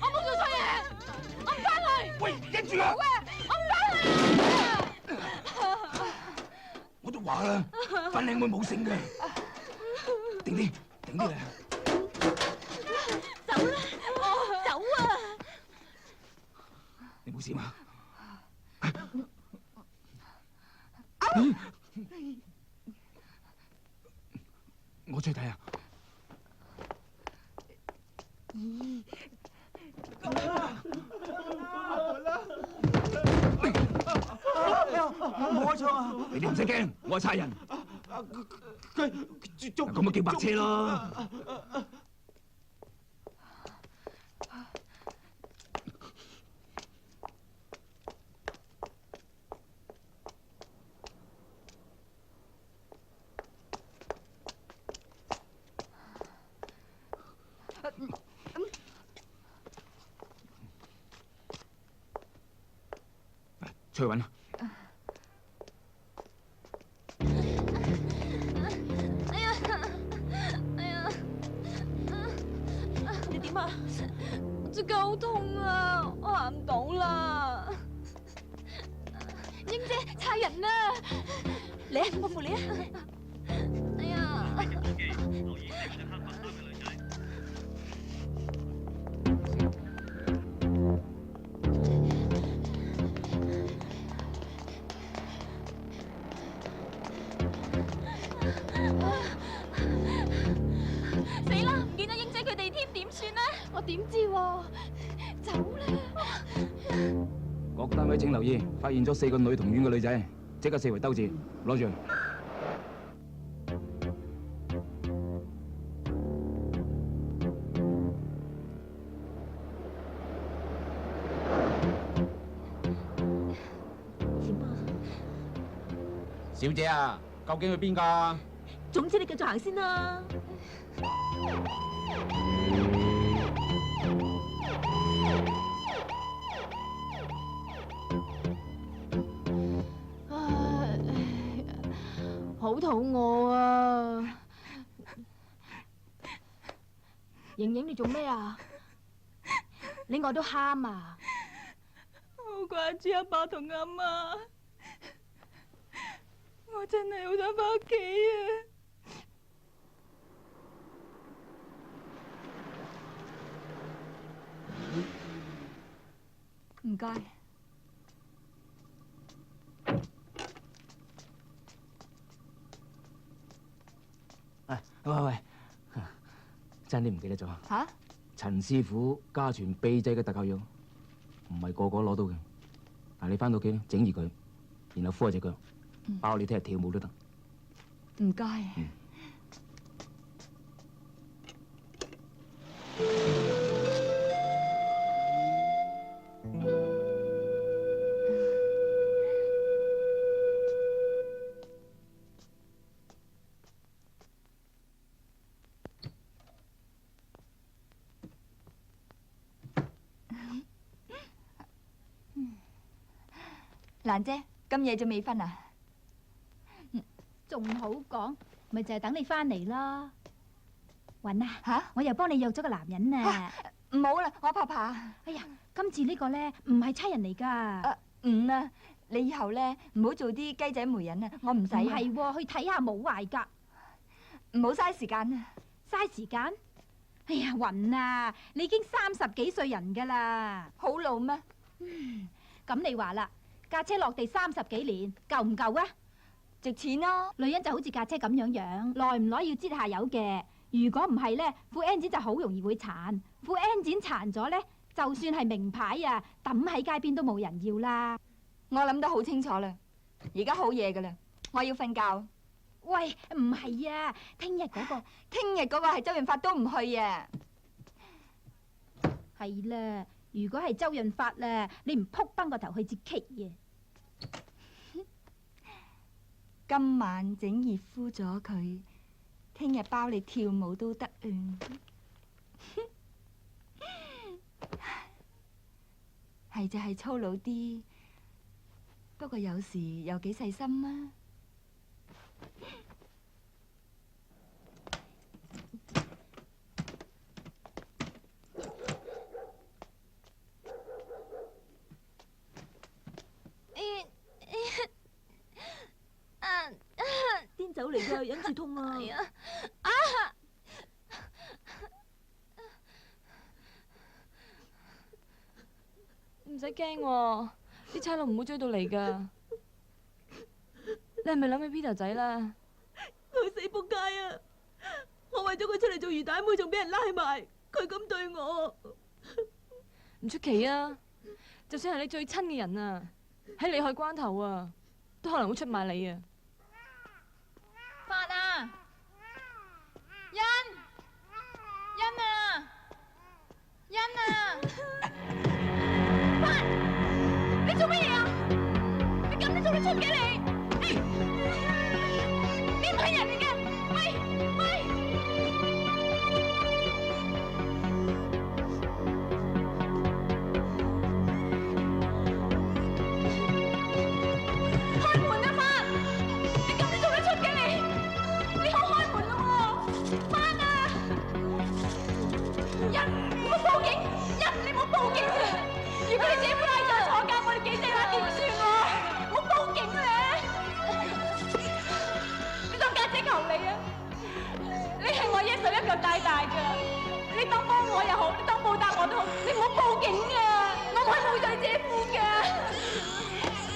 我冇做錯嘢，我唔翻去。喂，忍住啊！好啊，我唔翻去。我都話啦，班靚妹冇性嘅。定啲，定啲啦。走啦，走啊！你冇事嘛？我出去睇下。冇開槍啊！你哋唔使驚，我係差人。佢咁咪叫白車咯。出去揾啦！你點啊？隻腳好痛啊，我行唔到啦。英姐，差人啊！嚟啊，我扶你啊！哎呀！死啦！唔見咗英姐佢哋添，點算啊？我點知喎？走啦！各單位請留意，發現咗4個女童院嘅女仔，即刻四圍兜截，攞住。小姐啊，究竟去邊㗎？總之你繼續行先啦。好肚餓啊！瑩瑩，你做咩啊？你餓到喊啊！好掛住阿爸同阿媽，我真係好想翻屋企啊！唔該。喂，真啲唔記得咗。嚇？陳師傅家傳秘製嘅特效藥，唔係個個攞到嘅。嗱，你翻到屋企整熱佢，然後敷下隻腳，包你聽日跳舞都得。唔該。蘭姐，咁夜仲未瞓啊？仲好講，咪就係等你翻嚟咯。雲啊，嚇！我又幫你約咗個男人啊！唔好啦，我怕怕。哎呀，今次呢個咧唔係差人嚟㗎。唔啊，你以後咧唔好做啲雞仔媒人啊，我唔使。唔係喎，去睇下冇壞㗎。唔好嘥時間啊！嘥時間？哎呀，雲啊，你已經30幾歲人㗎啦。好老咩？咁你話啦，架車落地30幾年，夠唔夠啊？值錢咯。女人就好似架車咁樣樣，耐唔耐要擠下油嘅。如果唔係咧，副 engine 就好容易會殘。副 engine 殘咗咧，就算係名牌啊，抌喺街邊都冇人要啦。我諗得好清楚啦，而家好夜㗎啦，我要瞓覺。喂，唔係啊，聽日嗰個係周潤發都唔去啊。係啦，如果係周潤發啦，你唔撲崩個頭去接棘嘅。今晚整熱敷咗佢，聽日包你跳舞都得啊！係就係粗魯啲，不過有時又幾細心啊！癲酒嚟㗎，忍住痛啊！唔使驚喎，啲差佬唔會追到嚟噶。你係咪諗起 Peter 仔啦？佢死仆街啊！我為咗佢出嚟做魚蛋妹，仲俾人拉埋，佢咁對我，唔出奇啊！就算係你最親嘅人啊，喺利害關頭啊，都可能會出賣你啊！發啊！欣啊！欣啊！發！你做乜嘢啊？你咁都做得出嘅你？你唔係人嚟嘅！喂！開門啊，發！你咁都做得出嘅你？你好開門咯喎！發啊！欣，你冇報警！欣，你冇報警啊！如果你姐夫拉咗坐監，我哋幾隻眼點算啊？冇報警咧！你當家姐求你啊！你係我一手一腳帶大㗎，你當幫我又好，你當報答我都好，你唔好報警啊！我唔係冇咗姐夫㗎，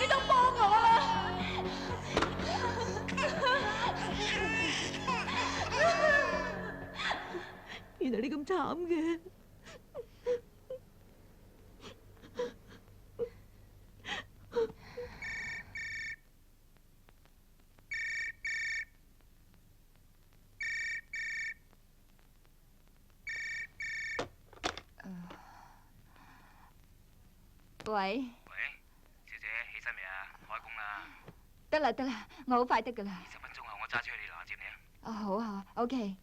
你當幫我啦！原來你咁慘嘅。喂，小姐起身未啊？開工啦！得啦，我好快得噶啦。 10分鐘後我揸車去你樓下接你啊！好啊 ，OK。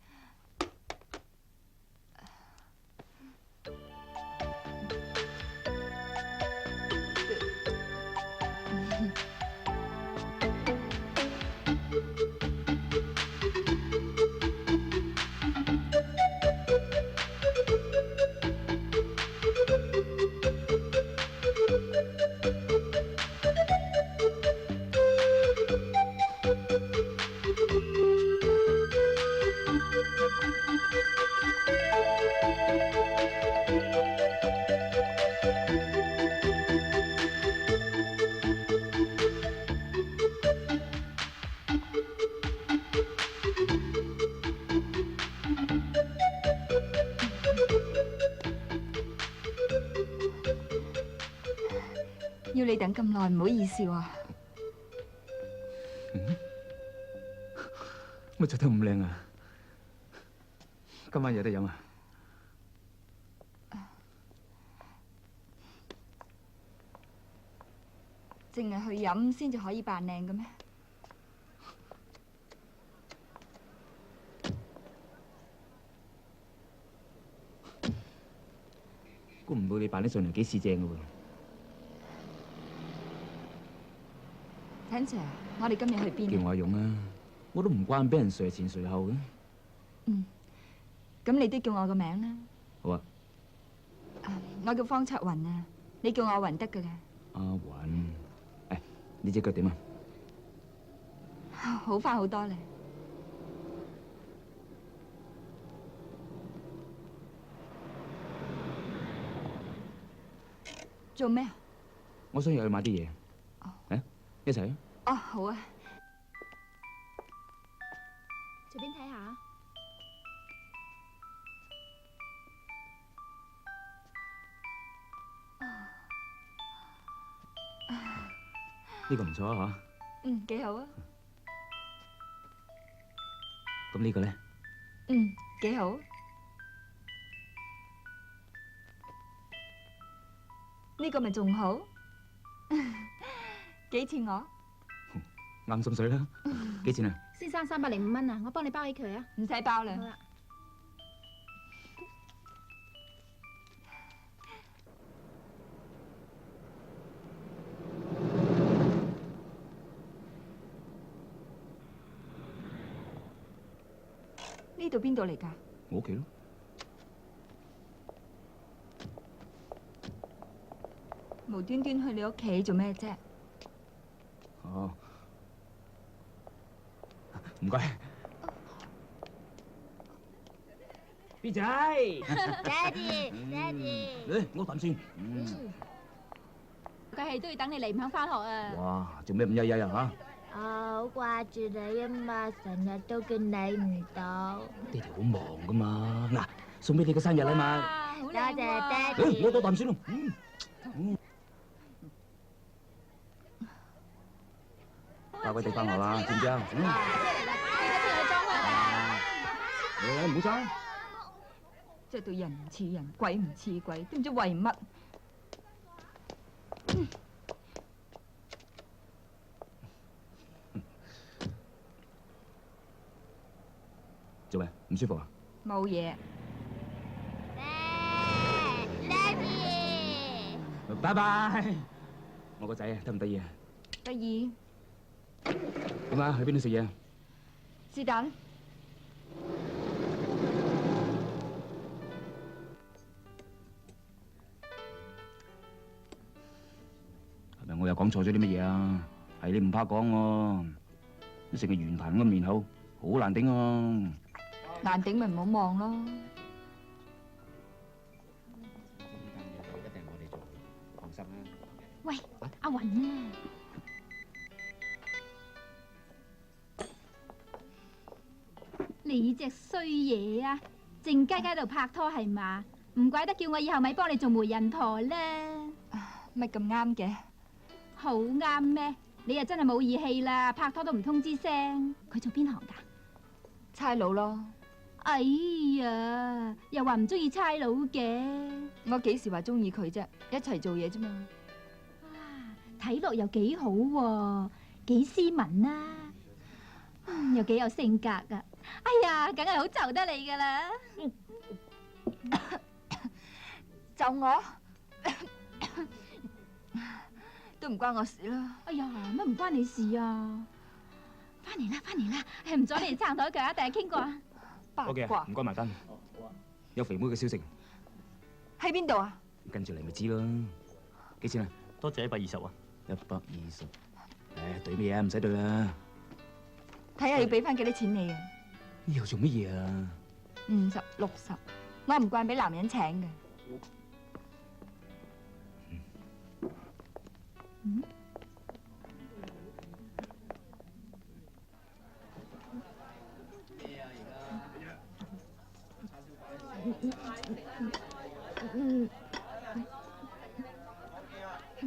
要你等咁耐，唔好意思喎。乜着得咁靚啊？今晚有得飲啊？淨係去飲先至可以扮靚嘅咩？估唔到你扮得上嚟幾時正嘅喎！陳 Sir，我哋今日去邊？叫我用啊！我都唔慣俾人隨前隨後嘅。咁你都叫我個名啦。好啊，我叫方卓雲啊，你叫我雲得㗎啦。阿雲，誒，你隻腳點啊？好翻好多咧。做咩啊？我想入去買啲嘢。誒，一齊啊！哦，好啊。隨便睇下。呢個唔錯啊幾好啊。嚇。咁呢個咧？幾好。呢個咪仲好？幾錢我？啱心水啦。幾錢啊？先生305蚊啊，我幫你包起佢啊。唔使包啦。好啦。呢度邊度嚟㗎？我屋企咯。無端端去你屋企做咩啫？哦，唔該。B 仔，爹哋，誒，我啖先。佢係都要等你嚟唔肯翻學啊！哇，做咩咁曳曳啊好掛住你啊嘛，成日都見你唔到。爹哋好忙噶嘛，嗱，送俾你個生日啊嘛。多謝爹誒，我多啖先咯。乖乖地翻學啦，知唔知啊？唔好爭。即係對人唔似人，鬼唔似鬼，都唔知為乜。做咩？唔舒服啊？冇嘢。拜拜。我個仔啊，得唔得意啊？得意。點啊？去邊度食嘢啊？是但。係咪我又講錯咗啲乜嘢啊？係你唔怕講喎，你成個圓盤咁嘅面口，好難頂喎。難頂咪唔好望咯。一定係我哋做，放心啦。喂，阿雲啊！你隻衰嘢啊！靜雞雞度拍拖係嘛？唔怪得叫我以後咪幫你做媒人婆啦。乜咁啱嘅？好啱咩？你又真係冇義氣啦！拍拖都唔通知聲。佢做邊行㗎？差佬咯。哎呀，又話唔中意差佬嘅。我幾時話中意佢啫？一齊做嘢啫嘛。睇落又幾好喎，幾斯文啊！又幾有性格啊！哎呀，梗係好就得你噶啦！就我都唔關我事啦。哎呀，乜唔關你事啊？翻嚟啦，翻嚟啦！唔阻你哋撐台腳啊，第日傾過啊。好嘅，唔該埋單。有肥妹嘅消息。喺邊度啊？跟住嚟咪知咯。幾錢啊？多謝120啊。120。誒，對咩啊？唔使對啦。睇下要俾翻幾多錢你啊？又做乜嘢啊？50、60，我唔慣俾男人請嘅。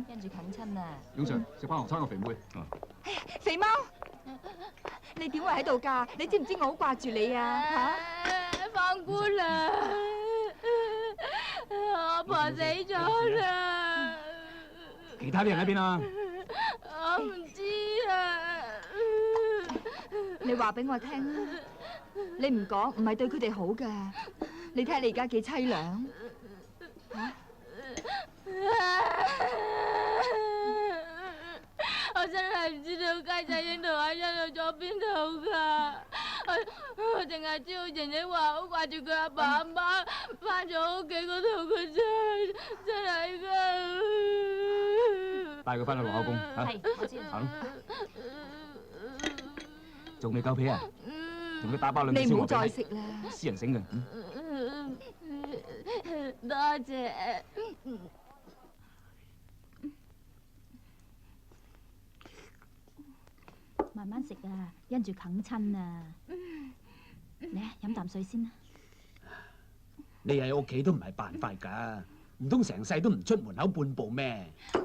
跟住近親啊！永 Sir 食翻學生個肥妹。肥貓，你點會喺度㗎？你知唔知我好掛住你啊？嚇！方姑娘，我婆死咗啦！其他啲人喺邊啊？我唔知啊。你話俾我聽啦，你唔講唔係對佢哋好㗎。你睇下你而家幾凄涼嚇！我真係唔知道雞仔英同阿欣去咗邊度㗎。我淨係知道瑩瑩話好掛住佢阿爸阿媽，翻咗屋企嗰度佢真係㗎。帶佢翻去羅口宮嚇。係，我知。行。仲未夠皮啊？同佢打包兩你唔好再食啦。私人醒嘅。多謝。慢慢食啊，因住啃親啊！嚟啊，飲啖水先啦。你喺屋企都唔係辦法㗎，唔通成世都唔出門口半步咩？我唔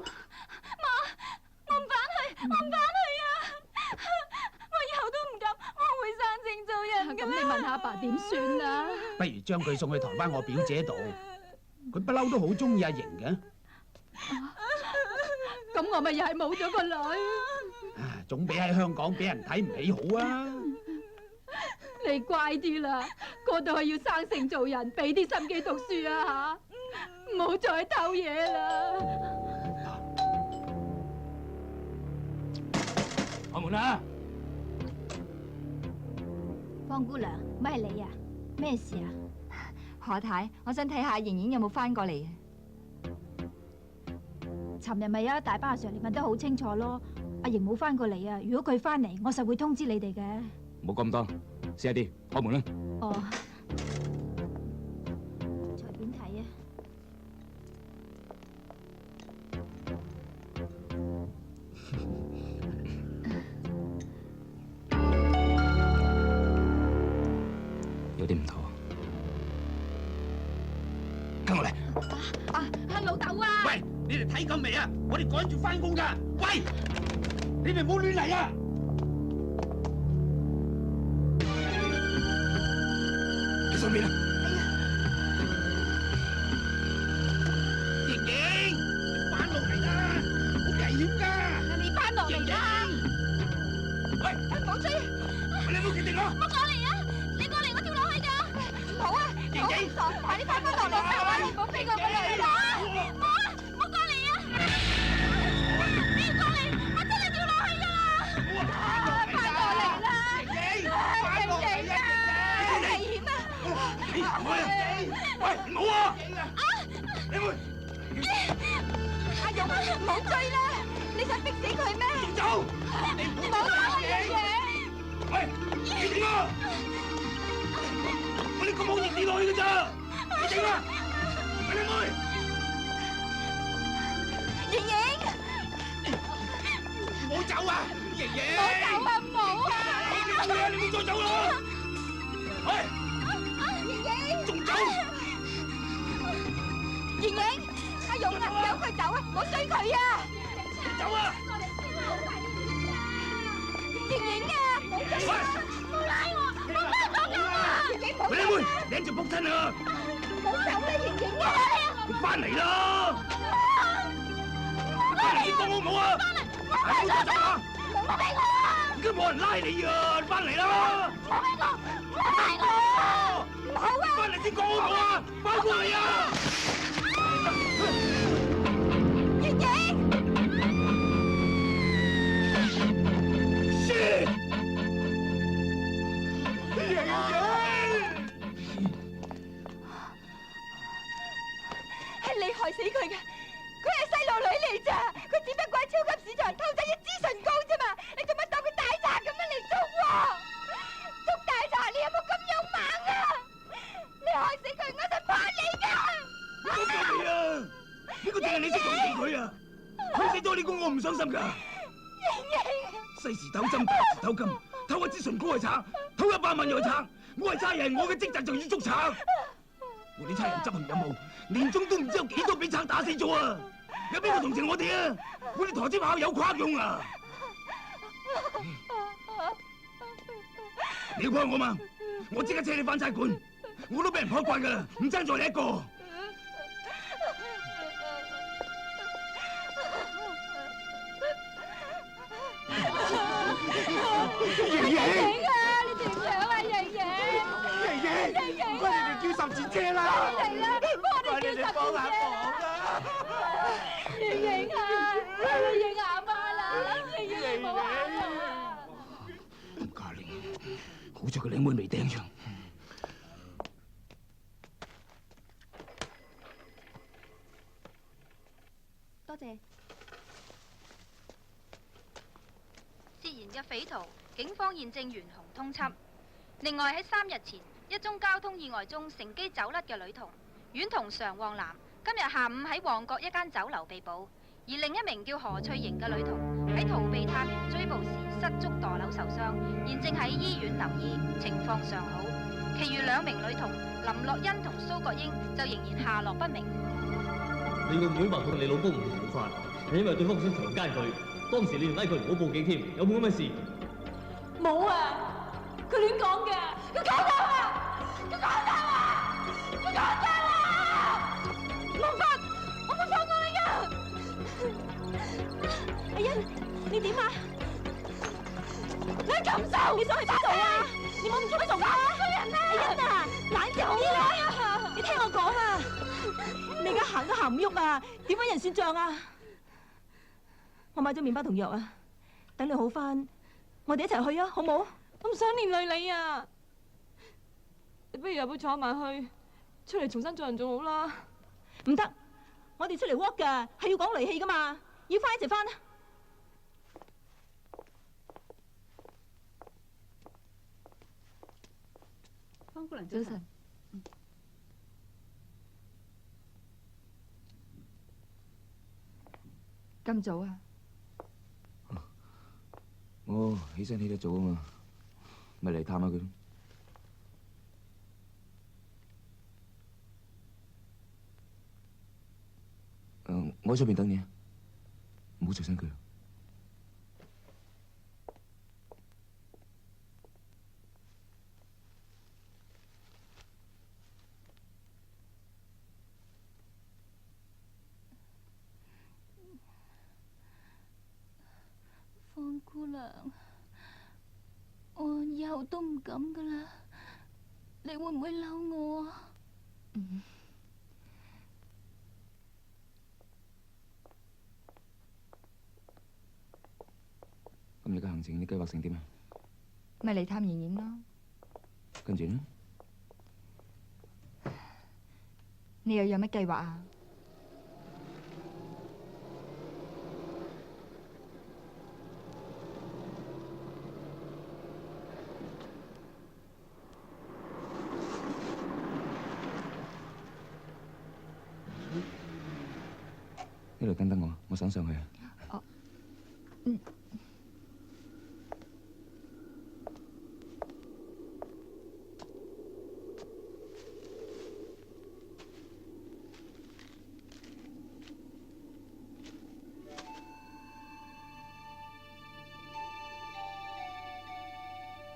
返去，我唔返去啊！我以後都唔敢，我會生性做人㗎啦。咁你問下阿爸點算啊？不如將佢送去台灣我表姐度，佢不嬲都好中意阿瑩嘅。咁我咪又係冇咗個女。總比喺香港俾人睇唔起好啊！你乖啲啦，過到去要生性做人，俾啲心機讀書啊吓，唔好再偷嘢啦！開門啦！方姑娘，乜係你啊？咩事啊？何太，我想睇下瑩瑩有冇翻過嚟啊！尋日咪有一大班阿 Sir 嚟問得好清楚咯。阿瑩冇翻過嚟啊！如果佢翻嚟，我實會通知你哋嘅。唔好咁多，試下啲，開門啦！哦，隨便睇啊！有啲唔妥。跟我嚟。老豆啊！喂，你哋睇夠未啊？我哋趕住翻工㗎！喂！你哋唔好亂嚟啊！喺上面啊！瑩瑩，你翻落嚟啦，好危險㗎！你翻落嚟啦！喂，唔好追！你有冇決定啊？唔好過嚟啊！你過嚟我跳落去㗎！唔好啊！瑩瑩，快啲翻落嚟啦！唔好俾我個女啦！唔好啊！唔好過嚟啊！你要過嚟，我真係跳落去㗎！快過嚟啦！瑩瑩啊！好危險啊！你行開啊！喂，唔好啊！你會阿勇，唔好追啦！你想逼死佢咩？走！你唔好打我瑩瑩！喂，你點啊？我哋咁好易跌落去㗎咋？你點啊？快啲妹！瑩瑩，唔好走啊！瑩瑩，唔好走啊！唔好啊！你唔好再走啦！喂，瑩瑩，仲走？瑩瑩，阿勇啊，由佢走啊，唔好追佢啊！走啊！瑩瑩啊，唔好追啊！唔好拉我！我翻咗㗎嘛！喂，你妹，你一隻仆親啊！唔好走啦，瑩瑩啊！你翻嚟啦！翻嚟結婚好唔好啊？唔好再走啊！唔好俾我啊！而家冇人拉你啊！你翻嚟啦！唔好俾我！唔好拉我！唔好啊！翻嚟先講好唔好啊？翻過嚟啊！瑩瑩，是瑩瑩。係你害死佢嘅，佢係細路女嚟咋，佢只不過喺超級市場偷走一支唇膏啫嘛，你做乜當佢大賊咁樣嚟捉喎？捉大賊你有冇咁勇猛啊？你害死佢，我就怕你噶！我救你啊！呢個淨係你識同情佢啊！佢死咗你估我唔傷心㗎？細時偷針，大時偷金，偷一支唇膏係賊，偷100萬又係賊。我係差人，我嘅職責就要捉賊。我哋差人執行任務，年中都唔知有幾多俾賊打死咗啊！有邊個同情我哋啊？我哋陀尖炮有誇用啊！你要幫我嘛？我即刻車你翻差館，我都俾人破慣噶啦，唔爭在你一個。盈盈啊！你點樣啊，盈盈？盈盈，唔該你哋叫十字車啦！嚟啦，幫我哋叫十字車啦！盈盈啊，你認阿媽啦，盈盈你冇喊啊！咁家玲，好彩個靚妹未頂上。多謝。涉嫌嘅匪徒，警方現正懸紅通緝。另外喺3日前，一宗交通意外中乘機走甩嘅女童阮同常旺南，今日下午喺旺角一間酒樓被捕。而另一名叫何翠瑩嘅女童喺逃避探員追捕時失足墮樓受傷，現正喺醫院留醫，情況尚好。其餘2名女童林樂欣同蘇國英就仍然下落不明。你個妹話佢你老公唔同法，係因為對方想強姦佢。當時你仲拉佢唔好報警添，有冇咁嘅事？冇啊！佢亂講嘅，佢講大話，佢講大話，佢講大話！冇法，我會放過你噶！阿欣，你點啊？你禽獸！你想去邊度啊？你冇咁做咩做啊？衰人啊！阿欣啊，冷靜啲啦！你聽我講啊！你而家行都行唔喐啊！點揾人算賬啊？我買咗麵包同藥啊，等你好翻，我哋一齊去啊，好冇？我唔想連累你啊！你不如入去坐埋去，出嚟重新做人仲好啦。唔得，我哋出嚟 work 噶，係要講離氣噶嘛，要翻一齊翻啊！方姑娘早晨。咁早啊？我起身起得早啊嘛，咪嚟探下佢。我喺出邊等你啊，唔好嘈醒佢。方姑娘，我以後都唔敢噶啦，你會唔會嬲我啊？咁你嘅行程你計劃成點啊？咪嚟探妍妍咯。跟住呢？你又有乜計劃啊？呢度等等我想上去啊。哦，嗯。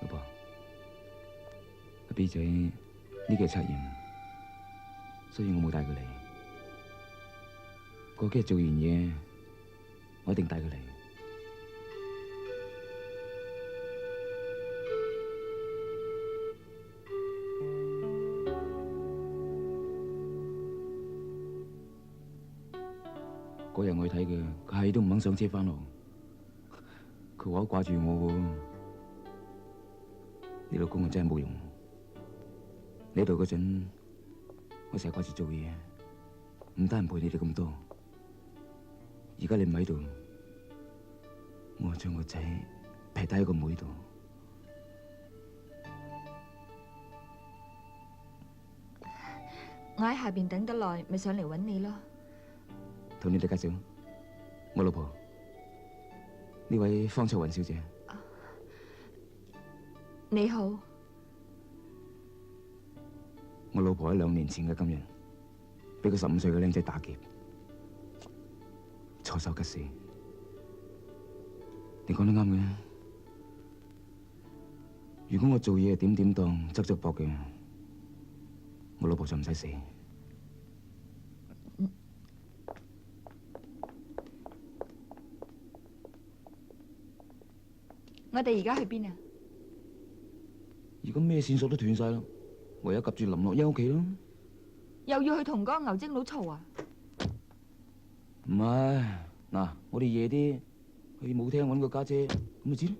老婆，阿 B 仔呢幾日測驗，所以我冇帶佢嚟。過幾日做完嘢，我一定帶佢嚟。嗰日我去睇佢，佢係都唔肯上車返學。佢話好掛住我喎。你老公啊真係冇用。你喺度嗰陣，我成日掛住做嘢，唔得閒陪你哋咁多。而家你唔喺度，我將個仔劈低喺個妹度。我喺下邊等得耐，咪上嚟揾你咯。同你哋介紹，我老婆呢位方卓雲小姐。你好。我老婆喺2年前嘅今日，俾個15歲嘅僆仔打劫。錯手嘅事。你講得啱嘅。如果我做嘢係點點當、側側膊嘅，我老婆就唔使死。我哋而家去邊啊？而家咩線索都斷晒啦，唯有及住林樂欣屋企咯。又要去同嗰個牛精佬嘈啊？唔係，嗱，我哋夜啲去舞廳揾個家姐，咁咪知咯。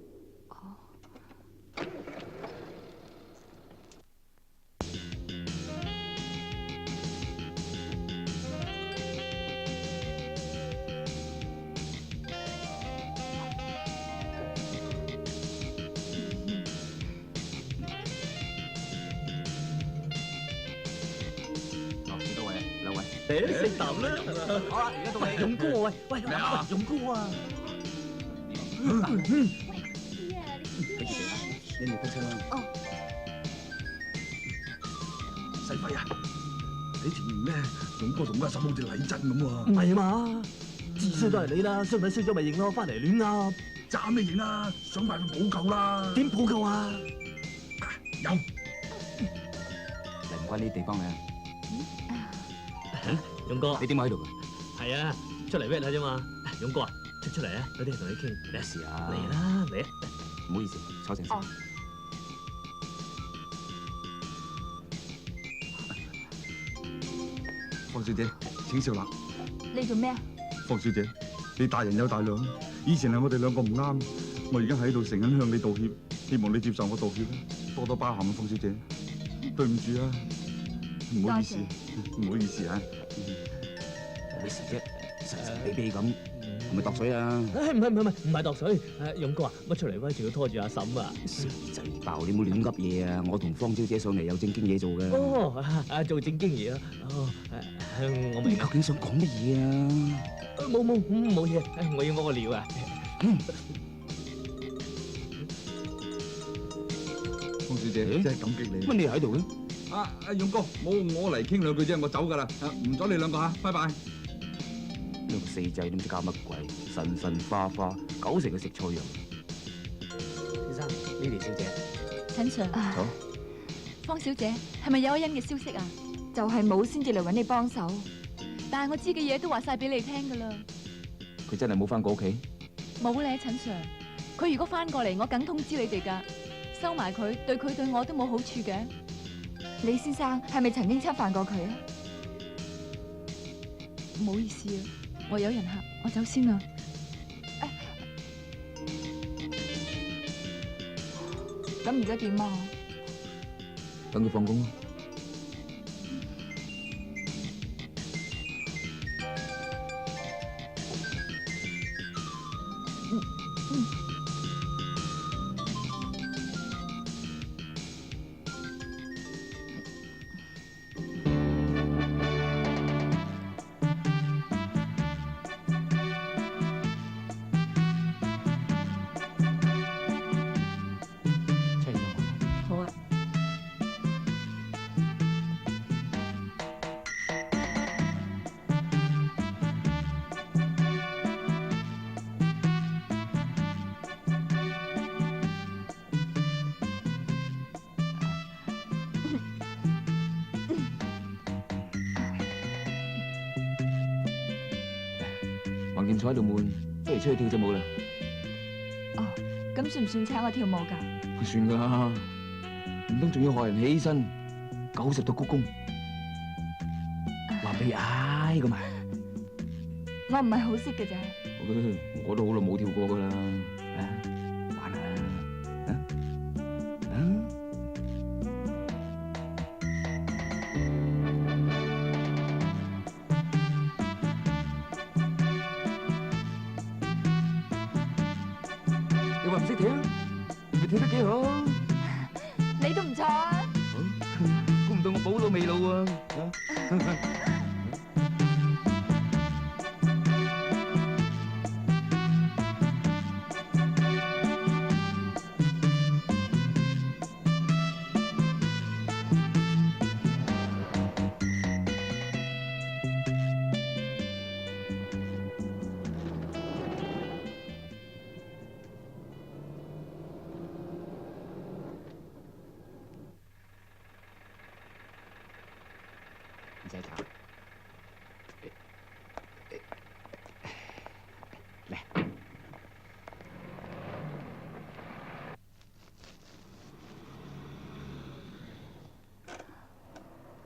食啖啦！好啦，而家到你勇哥啊！喂，咩啊？勇哥啊！你哋得車啦。哦。細輝啊，喺前面咧，勇哥同家嬸好似禮真咁喎。唔係嘛？至衰都係你啦，相睇衰咗咪認咯，翻嚟亂噏。斬咩認啦？想辦法補救啦。點補救啊？有。嚟唔關呢啲地方嘅。勇哥，你點解喺度嘅？係啊，出嚟 wet 下啫嘛。勇哥啊，出嚟啊，有啲嘢同你傾。咩事啊？嚟啦，嚟啊！唔好意思，坐陣先。方小姐，請笑啦。你做咩啊？方小姐，你大人有大量，以前係我哋兩個唔啱，我而家喺度誠懇向你道歉，希望你接受我道歉，多多包涵啊，方小姐。對唔住啊，唔好意思，唔好意思啊。咩事啫？神神秘秘咁，係咪度水啊？唔係度水。勇哥啊，乜出嚟威仲要拖住阿嬸啊？死仔爆！你冇亂噏嘢啊！我同方小姐上嚟有正經嘢做嘅。哦，做正經嘢啊！哦，我明。你究竟想講乜嘢啊？冇嘢，我要屙個尿啊！方小姐，真係感激你。乜你喺度嘅？勇哥，我嚟傾兩句啫，我走㗎啦，唔阻你兩個嚇，拜拜。兩個死仔都唔知搞乜鬼，神神花花，九成係食錯藥。先生，Lily小姐，陳 Sir，好。方小姐係咪有阿欣嘅消息啊？就係冇先至嚟揾你幫手，但係我知嘅嘢都話晒俾你聽㗎啦。佢真係冇翻過屋企？冇咧，陳 Sir，佢如果翻過嚟，我梗通知你哋㗎。收埋佢，對佢對我都冇好處嘅。李先生係咪曾經侵犯過佢啊？唔好意思啊，我有人客，我走先啦。咁而家點啊？等佢放工咯。好啊。橫掂坐喺度悶，不如出去跳隻舞啦。哦，咁算唔算請我跳舞㗎？佢算㗎啦，唔通仲要學人起身90度鞠躬，話俾嗌咁啊！我唔係好識嘅咋。我都好耐冇跳過㗎啦，玩下你話唔識跳，咪跳得幾好？你都唔錯啊！估唔到我寶刀未老喎。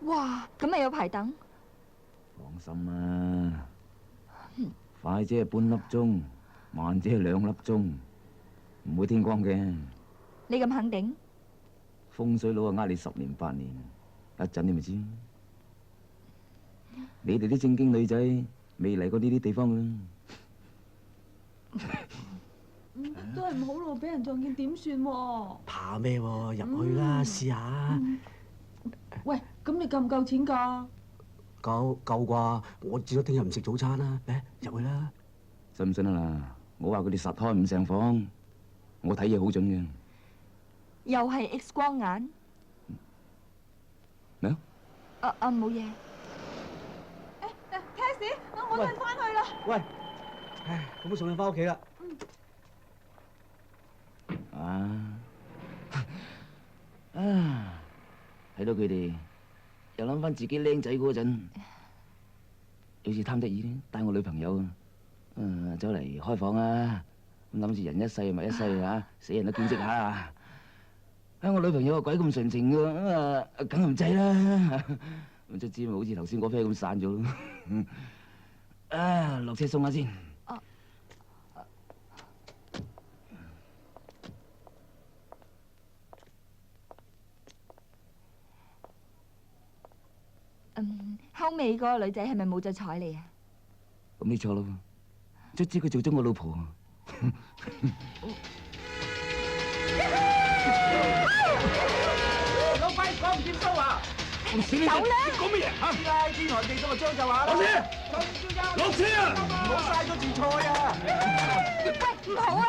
哇，咁咪有排等？放心啦，快啫係半粒鐘，慢啫係2粒鐘，唔會天光嘅。你咁肯定？風水佬啊，呃你10年8年，一陣你咪知。你哋啲正經女仔未嚟過呢啲地方㗎。都係唔好咯，俾人撞見點算喎？怕咩喎？入去啦，試下。喂，咁你夠唔夠錢㗎？夠啩？我至多聽日唔食早餐啦。嚟入去啦。信唔信啊嗱？我話佢哋實開5成房，我睇嘢好準嘅。又係 X 光眼？咩啊？冇嘢。Taxi，我哋翻去啦。喂，唉，咁我送你翻屋企啦。睇到佢哋又諗翻自己僆仔嗰陣，好似貪得意咧，帶我女朋友走嚟開房啊！咁諗住人一世物一世嚇，死人都見識下啊！我女朋友鬼咁純情嘅，梗係唔制啦！咁卒之咪好似頭先嗰 pair 咁散咗咯。落車送下先。後尾嗰個女仔係咪冇再睬你啊？咁你錯咯，卒之佢做咗我老婆。老闆講唔掂數啊！走啦！講乜嘢嚇？師奶天台地咁啊，將就下啦！落車啊！唔好嘥咗條菜啊！喂，唔好啊！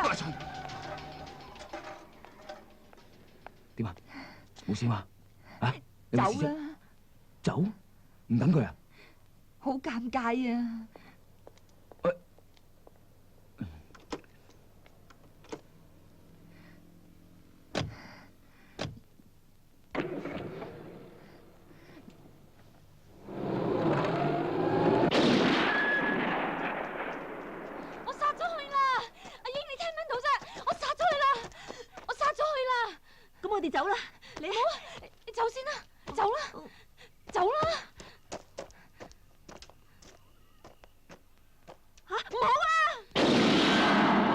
點啊？冇事嘛？啊？走啦！走？唔等佢啊？好尷尬啊！我殺咗佢啦！阿英，你聽唔聽到啫？我殺咗佢啦！我殺咗佢啦！咁我哋走啦，你好，你走先啦，走啦，走啦！唔好啊！唔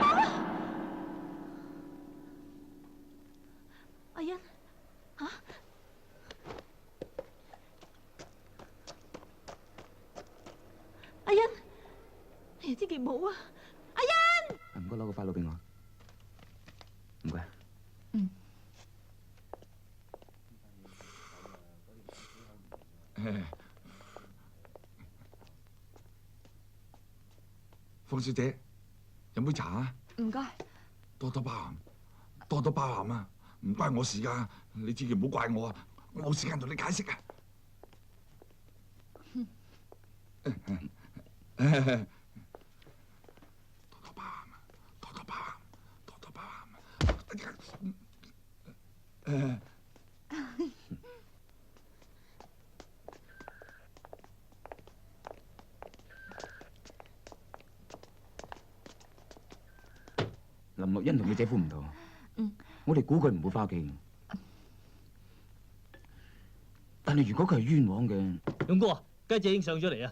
好啊！阿欣，阿欣，你千祈唔好啊！阿欣，唔該攞個快樂俾我，唔該。方小姐，飲杯茶啊！唔該。多多包涵，多多包涵啊！唔關我事噶，你千祈唔好怪我啊！我冇時間同你解釋啊！多多包涵啊！多多包涵，多多包涵啊！林樂欣同佢姐夫唔同，我哋估佢唔會翻屋企。但係如果佢係冤枉嘅，勇哥啊，雞姐已經上咗嚟啊！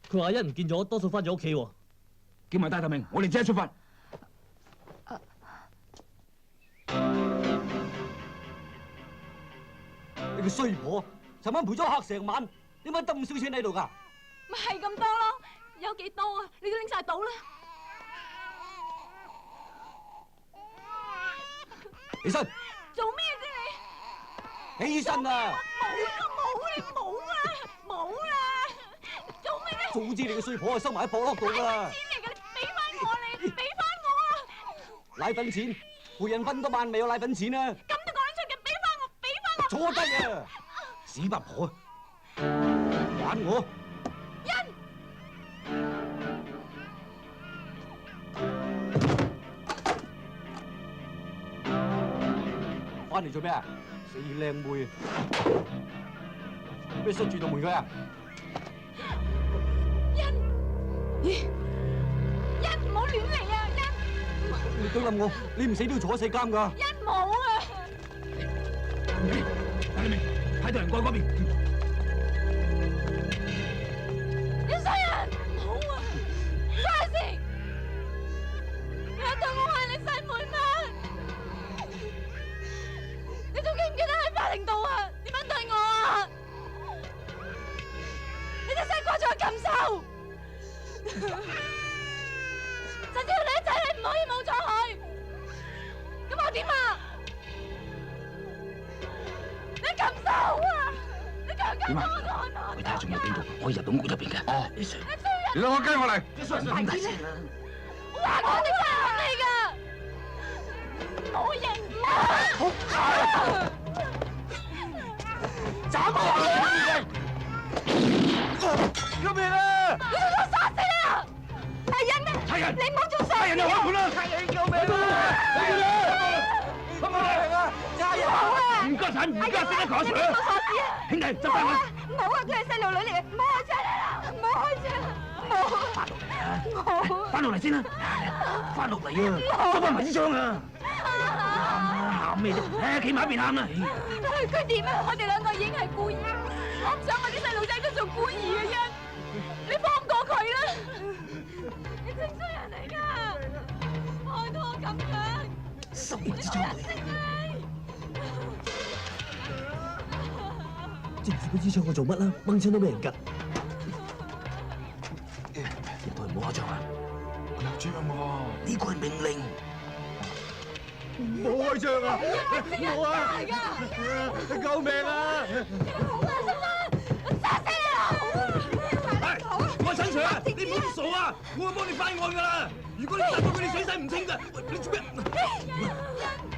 佢話阿欣唔見咗，多數翻咗屋企喎。叫埋戴達明，我哋即刻出發。你個衰婆，尋晚陪咗客成晚，點解得咁少錢喺度㗎？咪係咁多咯，有幾多啊？你都拎晒到啦。起身！做咩啫你？起身啊！冇啦！做咩咧？早知你個衰婆啊，收埋喺博落度㗎啦！錢嚟㗎，你俾翻我，你俾翻我啊！奶粉錢，陪人分多晚未有奶粉錢啊！咁都講得出嘅，俾翻我，俾翻我！坐低啊！屎八婆，玩我！翻嚟做咩啊？死靚妹！咩塞住道門佢啊？欣，唔好亂嚟啊！欣，你對冧我，你唔死都要坐一世監㗎！欣冇啊！睇到明，睇到人過嗰邊。程度啊？點樣對我啊？你隻聲掛咗去感受。陳少你仔，你唔可以冇咗佢。咁我點啊？你感受啊！你強姦我！去睇下仲有邊度可以入到屋入邊嘅。哦，你兩個跟我嚟。快啲啦！我話我哋真係你㗎。冇認斬我！救命啊！你想我殺死你啊！係人啊！係人！你唔好做傻係人就開盤啦！係人救命啊！係人！幫我嚟啊！係人！唔該晒，唔該，識得講水啊！兄弟，執翻佢！唔好啊！佢係細路女嚟嘅，唔好開車啦！唔好開車啦！唔好！翻落嚟先啦！翻落嚟啊！執翻埋支槍啊！喊咩啫？企埋一邊喊啦！佢點啊？我哋兩個已經係孤兒，我唔想我啲細路仔都做孤兒嘅恩，你放過佢啦！你正衰人嚟㗎，害到我咁樣，收埋支槍佢！知唔知嗰支槍我做乜啦？掹槍都俾人吉。入台唔好開槍啊！我有槍喎，呢個係命令。唔好開槍啊！唔好啊！救命啊！殺死你啦！我陳 Sir 啊，你唔好咁傻啊！我會幫你翻案噶啦。如果你殺到佢，你水洗唔清噶。喂，你做咩？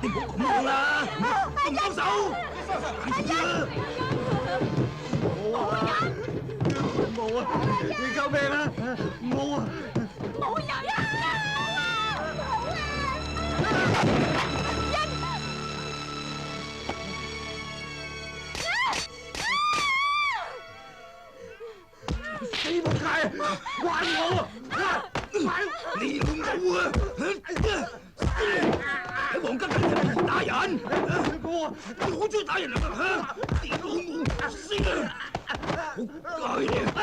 你唔好咁樣啦！唔放手！係啊！冇啊！你救命啊！冇啊！冇人啊！死仆街！怪我啊！你老母啊！喺黃家近日打人，你好中意打人啊！你老母死啊！仆街啊！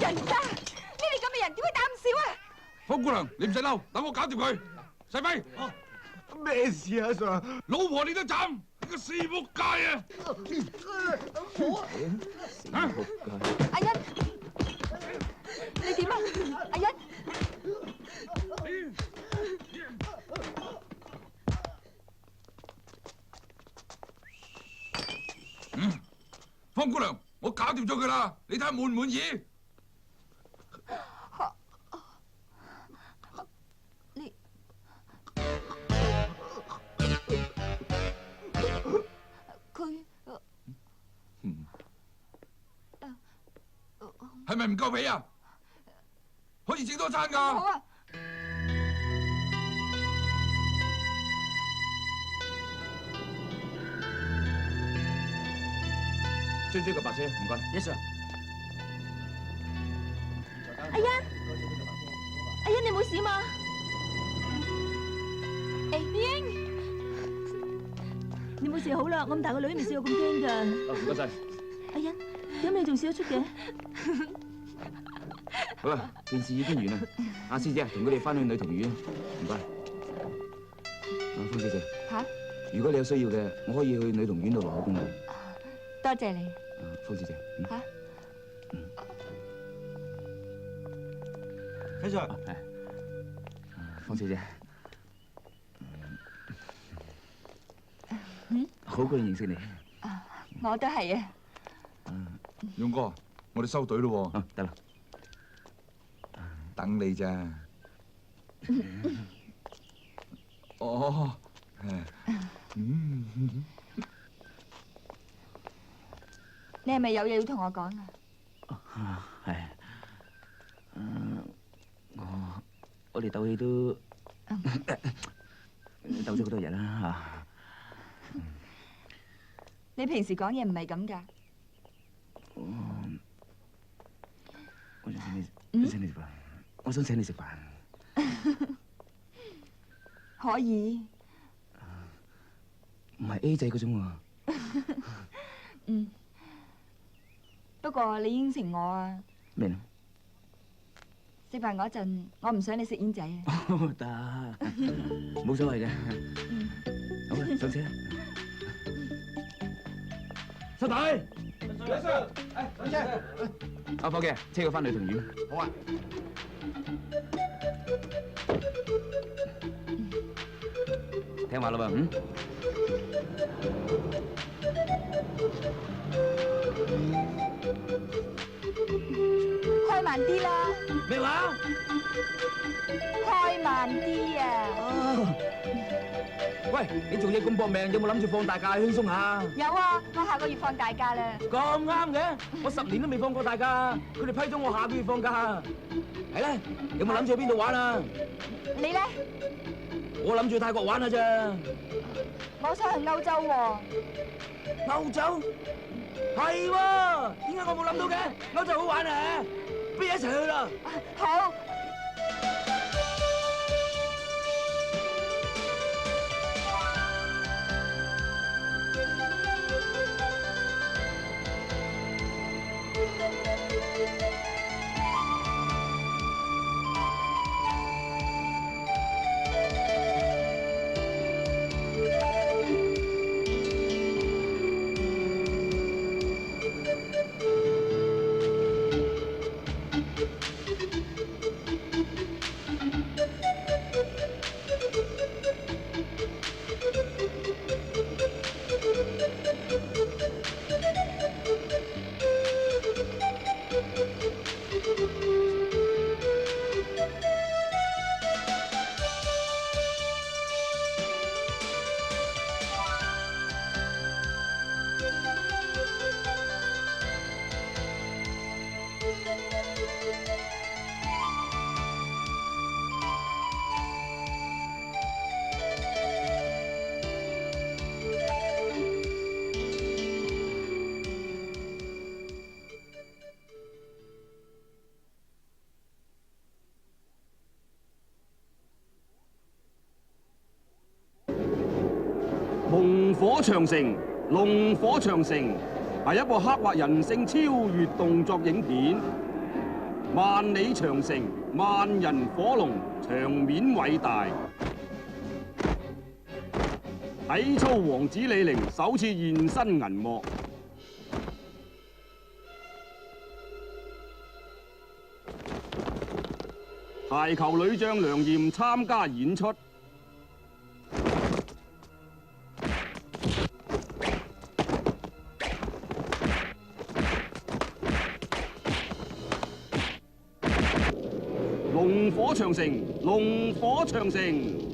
人渣！呢啲咁嘅人點會膽小啊？方姑娘，你唔使嬲，等我搞掂佢。細輝，咩事啊，Sir？老婆你都斬，你個死仆街啊！阿欣，你點啊？阿欣，方姑娘，我搞掂咗佢啦，你睇下滿唔滿意？係咪唔夠皮啊？可以整多餐㗎。好啊。追個白車，唔該。Yes sir。阿欣，阿欣你冇事嘛？英，你冇事好啦，我咁大個女都未試過咁驚㗎。唔該晒。阿欣，點解你仲笑得出嘅？好啦，件事已經完啦。阿師姐，同佢哋翻去女童院，唔該。阿方小姐。嚇？如果你有需要嘅，我可以去女童院度落口供嘅。多謝你。方小姐。嚇？啟 Sir。方小姐。好高興認識你。我都係啊。勇哥，我哋收隊咯喎。得啦。等你咋？哦。你係咪有嘢要同我講啊？係。我哋鬥氣都鬥咗好多日啦嚇。你平時講嘢唔係咁㗎。我想請你食飯。我想請你食飯。可以。唔係 A 仔嗰種喎。不過你應承我啊。咩咧？食飯嗰陣，我唔想你食煙仔啊。得，冇所謂嘅。好啦，上車。出隊。上車。阿伙計，車佢翻女童院。好啊。聽話啦噃，開慢啲啦。咩話？開慢啲啊！喂，你做嘢咁搏命，有冇諗住放大假輕鬆下？有啊，我下個月放大假啦。咁啱嘅，我10年都未放過大假，佢哋批咗我下個月放假。係咧，有冇諗住去邊度玩啊？你咧？我諗住去泰國玩啊咋。我想去歐洲喎。歐洲？係喎，點解我冇諗到嘅？歐洲好玩啊！不如一齊去啦。好。紅火長城、龍火長城係一部刻畫人性超越動作影片。萬里長城，萬人火龍，場面偉大。體操王子李寧首次現身銀幕。排球女將梁艷參加演出。龍火長城，龍火長城。